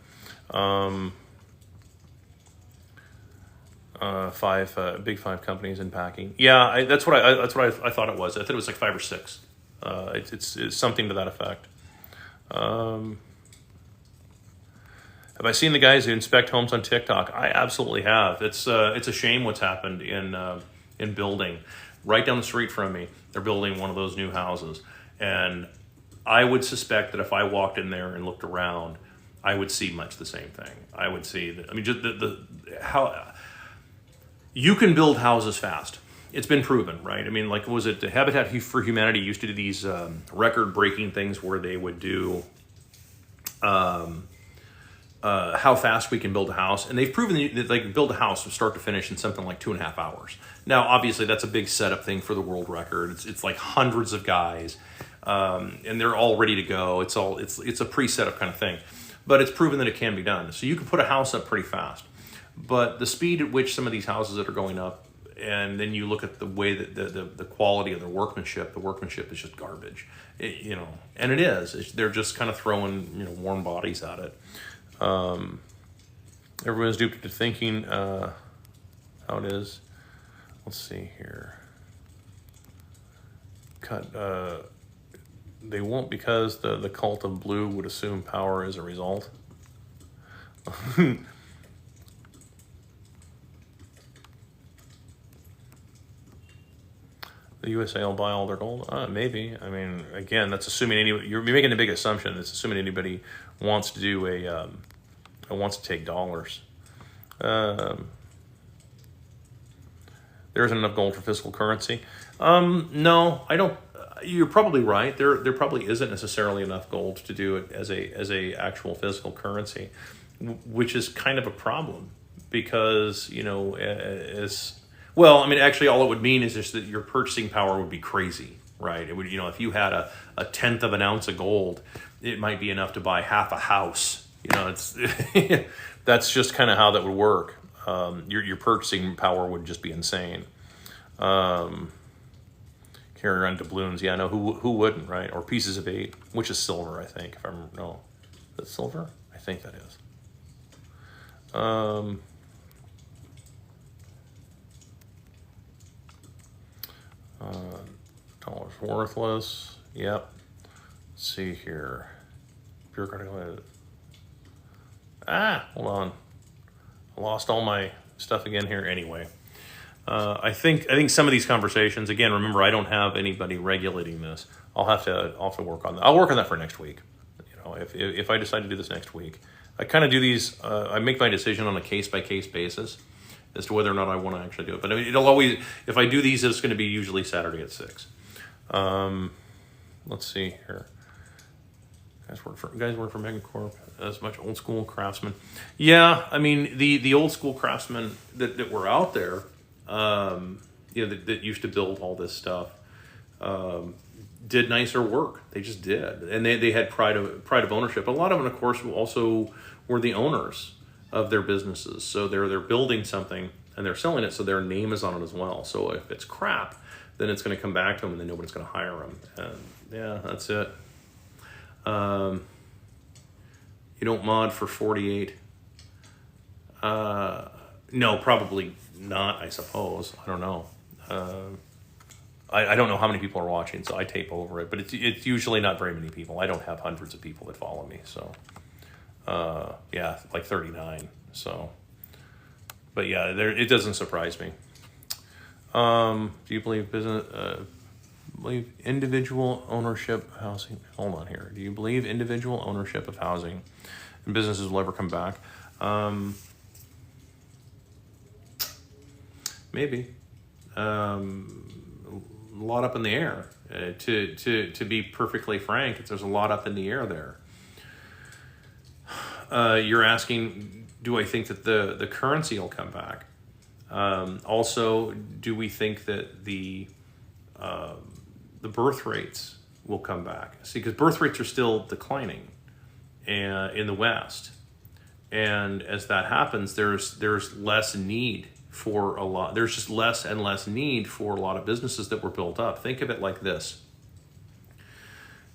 Speaker 1: Big five companies in packing. Yeah, that's what I thought it was. I thought it was like 5 or 6. It's something to that effect. Have I seen the guys who inspect homes on TikTok? I absolutely have. It's a shame what's happened in building. Right down the street from me, they're building one of those new houses, and I would suspect that if I walked in there and looked around, I would see much the same thing. I would see that. Just how you can build houses fast. It's been proven, right? Like, was it Habitat for Humanity used to do these record-breaking things where they would do how fast we can build a house, and they've proven that they can build a house from start to finish in something like 2.5 hours. Now, obviously, that's a big setup thing for the world record. It's like hundreds of guys, and they're all ready to go. It's a pre-setup kind of thing, but it's proven that it can be done. So you can put a house up pretty fast, but the speed at which some of these houses that are going up, and then you look at the way that the quality of the workmanship is just garbage, and it is. They're just kind of throwing warm bodies at it. Everyone's duped into thinking how it is. Let's see here. They won't, because the cult of blue would assume power as a result. The USA will buy all their gold? Maybe. Again, that's assuming you're making a big assumption. It's assuming anybody wants to do wants to take dollars. There isn't enough gold for physical currency. No, I don't. You're probably right. There probably isn't necessarily enough gold to do it as a actual physical currency, which is kind of a problem because actually, all it would mean is just that your purchasing power would be crazy, right? It would, if you had a 1/10 of an ounce of gold, it might be enough to buy half a house. It's that's just kind of how that would work. Your purchasing power would just be insane. Carry around doubloons, yeah, no, who wouldn't, right? Or pieces of 8, which is silver, I think. If I'm no, is that silver? I think that is. Dollars worthless. Yep. Let's see here. Bureaucratic. Hold on. I lost all my stuff again here. Anyway, I think some of these conversations, again, remember, I don't have anybody regulating this. I'll have to work on that. I'll work on that for next week. If I decide to do this next week, I kind of do these. I make my decision on a case-by-case basis as to whether or not I want to actually do it. But it'll always, if I do these, it's going to be usually Saturday at 6. Let's see here. Guys work for Megacorp as much old school craftsmen. Yeah, I mean the old school craftsmen that were out there, that used to build all this stuff, did nicer work. They just did, and they had pride of ownership. A lot of them, of course, also were the owners of their businesses. So they're building something and they're selling it, so their name is on it as well. So if it's crap, then it's going to come back to them, and then nobody's going to hire them. And yeah, that's it. You don't mod for 48. No, probably not, I suppose. I don't know. I don't know how many people are watching, so I tape over it. But it's usually not very many people. I don't have hundreds of people that follow me. So, yeah, like 39. So, but yeah, it doesn't surprise me. Do you believe believe individual ownership of housing? Hold on here. Do you believe individual ownership of housing and businesses will ever come back? Maybe. A lot up in the air. To be perfectly frank, there's a lot up in the air there. You're asking, do I think that the currency will come back? Also, do we think that the birth rates will come back? See, because birth rates are still declining in the West, and as that happens, there's less need for a lot. There's just less and less need for a lot of businesses that were built up. Think of it like this: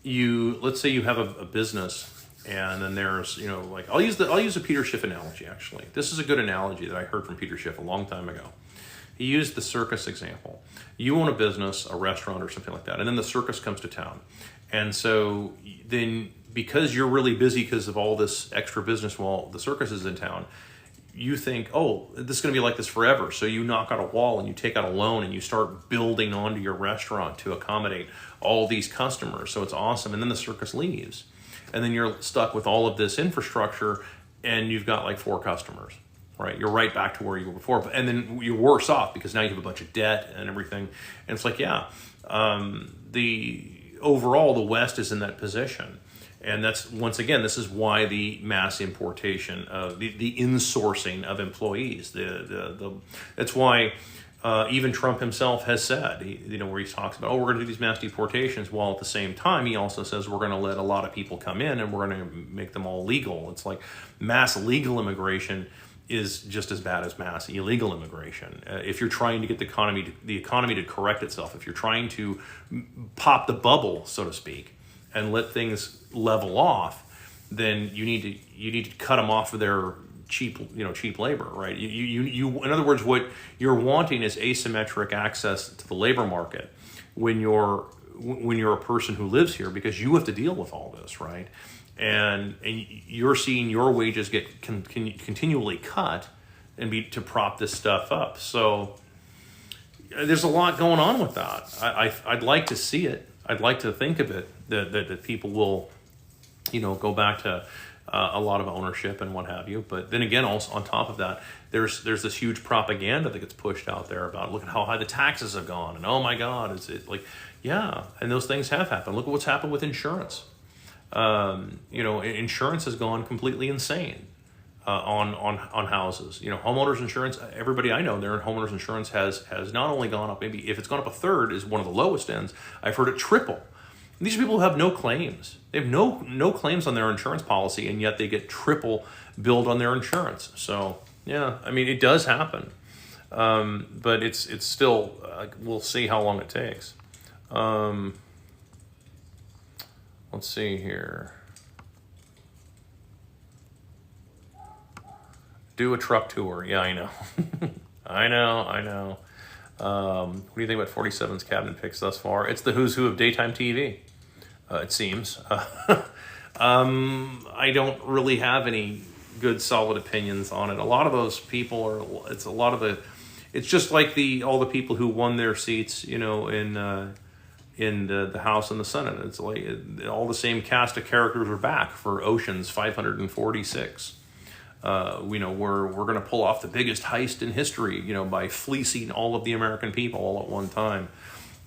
Speaker 1: let's say you have a business. And then there's, like I'll use a Peter Schiff analogy. Actually, this is a good analogy that I heard from Peter Schiff a long time ago. He used the circus example. You own a business, a restaurant, or something like that, and then the circus comes to town, and so then because you're really busy because of all this extra business while the circus is in town, you think, oh, this is going to be like this forever. So you knock out a wall and you take out a loan and you start building onto your restaurant to accommodate all these customers. So it's awesome, and then the circus leaves. And then you're stuck with all of this infrastructure, and you've got like 4 customers, right? You're right back to where you were before, and then you're worse off because now you have a bunch of debt and everything. And it's like, yeah, overall the West is in that position, and that's once again, this is why the mass importation of the insourcing of employees. That's why. Even Trump himself has said, where he talks about, we're going to do these mass deportations, while at the same time he also says we're going to let a lot of people come in and we're going to make them all legal. It's like mass legal immigration is just as bad as mass illegal immigration. If you're trying to get the economy to correct itself, if you're trying to pop the bubble, so to speak, and let things level off, then you need to cut them off of their cheap labor, right? You in other words, what you're wanting is asymmetric access to the labor market when you're a person who lives here, because you have to deal with all this, right? And you're seeing your wages get continually cut and to prop this stuff up. So there's a lot going on with that. I'd like to see it. I'd like to think of it that people will, go back to a lot of ownership and what have you. But then again, also on top of that, there's this huge propaganda that gets pushed out there about, look at how high the taxes have gone, and oh my God, it's like, yeah, and those things have happened. Look at what's happened with insurance. Insurance has gone completely insane on houses. Homeowners insurance. Everybody I know, their homeowners insurance has not only gone up, maybe if it's gone up a third, is one of the lowest ends. I've heard it triple. These are people who have no claims. They have no claims on their insurance policy, and yet they get triple billed on their insurance. So yeah, I mean, it does happen, but it's still. We'll see how long it takes. Let's see here. Do a truck tour. Yeah, I know. I know. What do you think about 47's cabinet picks thus far? It's the who's who of daytime TV, it seems. I don't really have any good, solid opinions on it. A lot of those people it's just like all the people who won their seats, in the House and the Senate. It's like all the same cast of characters are back for Ocean's 546. We're going to pull off the biggest heist in history, by fleecing all of the American people all at one time.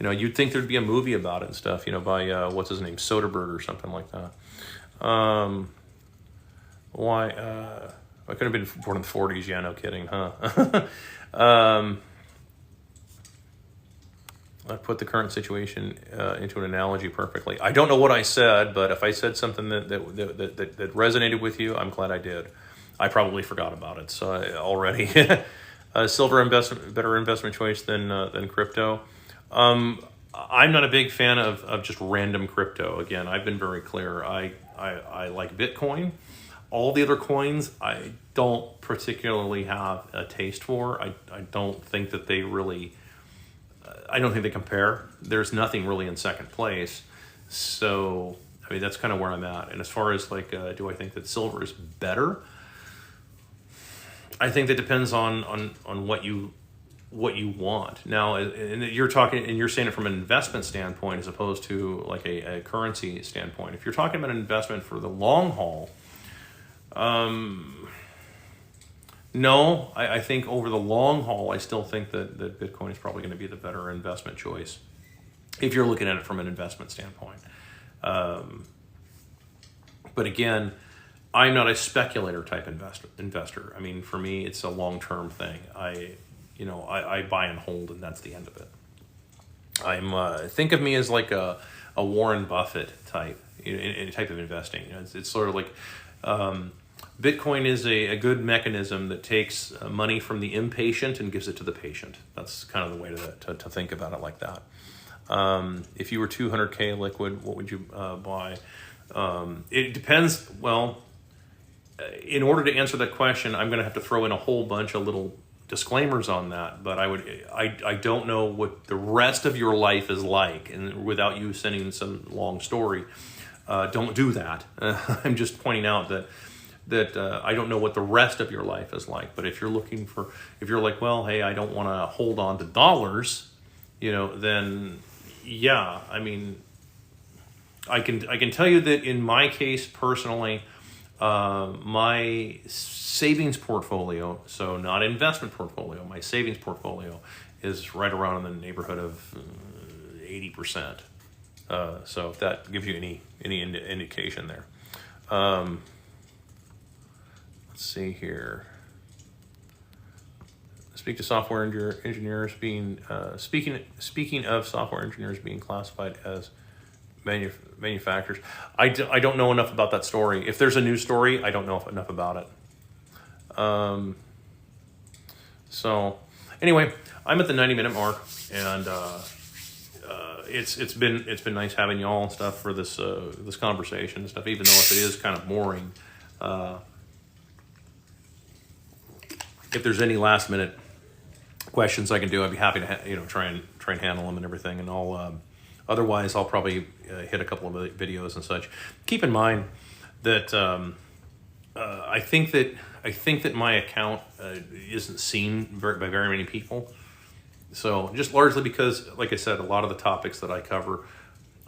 Speaker 1: You'd think there'd be a movie about it and stuff, by, what's his name, Soderbergh or something like that. Why? I could have been born in the 40s. Yeah, no kidding, huh? I put the current situation into an analogy perfectly. I don't know what I said, but if I said something that resonated with you, I'm glad I did. I probably forgot about it so already. Silver investment, better investment choice than crypto. I'm not a big fan of just random crypto. Again, I've been very clear. I like Bitcoin. All the other coins, I don't particularly have a taste for. I don't think that they really, I don't think they compare. There's nothing really in second place. So, I mean, that's kind of where I'm at. And as far as like, do I think that silver is better? I think that depends on what you want. Now, and you're talking, and you're saying it from an investment standpoint as opposed to like a currency standpoint. If you're talking about an investment for the long haul, no, I think over the long haul, I still think that Bitcoin is probably going to be the better investment choice if you're looking at it from an investment standpoint. But again, I'm not a speculator type investor. I mean, for me, it's a long-term thing. I buy and hold, and that's the end of it. Think of me as like a Warren Buffett type, type of investing. It's sort of like Bitcoin is a good mechanism that takes money from the impatient and gives it to the patient. That's kind of the way to think about it like that. If you were 200K liquid, what would you buy? It depends. Well, in order to answer that question, I'm going to have to throw in a whole bunch of little disclaimers on that, but I don't know what the rest of your life is like, and without you sending some long story, don't do that. I'm just pointing out that I don't know what the rest of your life is like, but if you're like, well, hey, I don't want to hold on to dollars, then yeah, I mean, I can tell you that in my case personally, my savings portfolio, so not investment portfolio, my savings portfolio is right around in the neighborhood of 80%. So if that gives you any indication there. Let's see here. Speak to software engineers being speaking of software engineers being classified as manufacturers. I don't know enough about that story. If there's a news story, I don't know enough about it. So anyway, I'm at the 90-minute mark, and it's been nice having y'all and stuff for this conversation and stuff. Even though if it is kind of boring, if there's any last minute questions I can do, I'd be happy to try and handle them and everything. And otherwise, I'll probably hit a couple of videos and such. Keep in mind that I think that my account isn't seen by very many people. So just largely because, like I said, a lot of the topics that I cover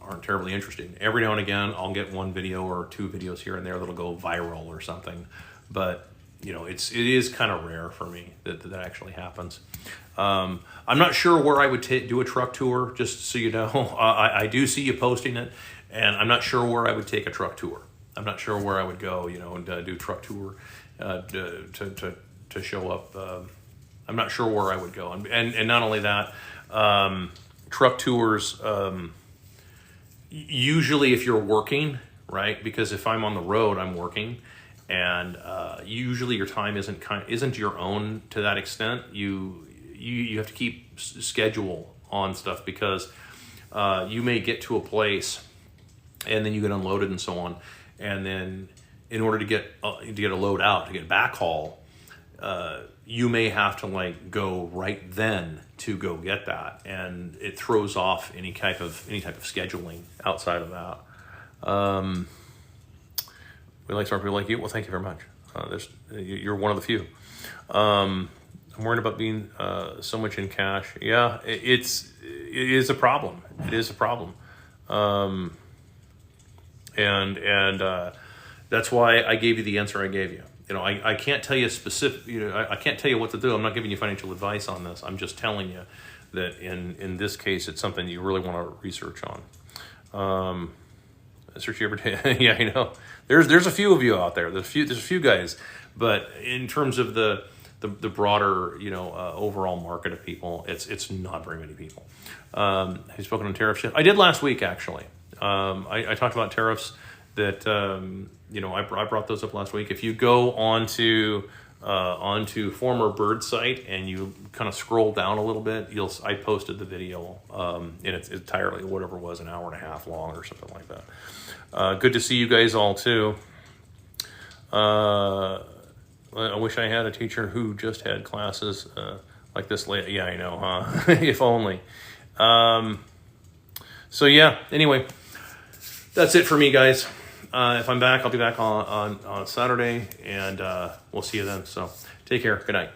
Speaker 1: aren't terribly interesting. Every now and again, I'll get one video or two videos here and there that'll go viral or something. But it is kind of rare for me that actually happens. I'm not sure where I would do a truck tour, just so you know. I do see you posting it, and I'm not sure where I would take a truck tour. I'm not sure where I would go, and do truck tour to show up. I'm not sure where I would go. And not only that, truck tours, usually if you're working, right? Because if I'm on the road, I'm working. And usually your time isn't your own to that extent. You have to keep schedule on stuff because you may get to a place and then you get unloaded and so on, and then in order to get a load out, to get backhaul, you may have to go right then to go get that, and it throws off any type of scheduling outside of that. We like smart people like you. Well, thank you very much. You're one of the few. I'm worried about being so much in cash. Yeah, it is a problem. It is a problem. And that's why I gave you the answer I gave you. I can't tell you specific. I can't tell you what to do. I'm not giving you financial advice on this. I'm just telling you that in this case, it's something you really want to research on. Search every day. Yeah, I know. There's a few of you out there. There's a few guys, but in terms of the broader, overall market of people, it's not very many people. Have you spoken on tariffs yet? I did last week, actually. I talked about tariffs that I brought those up last week. If you go onto former Bird site and you kind of scroll down a little bit, I posted the video, and it's entirely whatever it was, an hour and a half long or something like that. Good to see you guys all too. I wish I had a teacher who just had classes like this late. Yeah, I know, huh? If only. So yeah, anyway, that's it for me, guys. If I'm back, I'll be back on Saturday, and we'll see you then. So take care. Good night.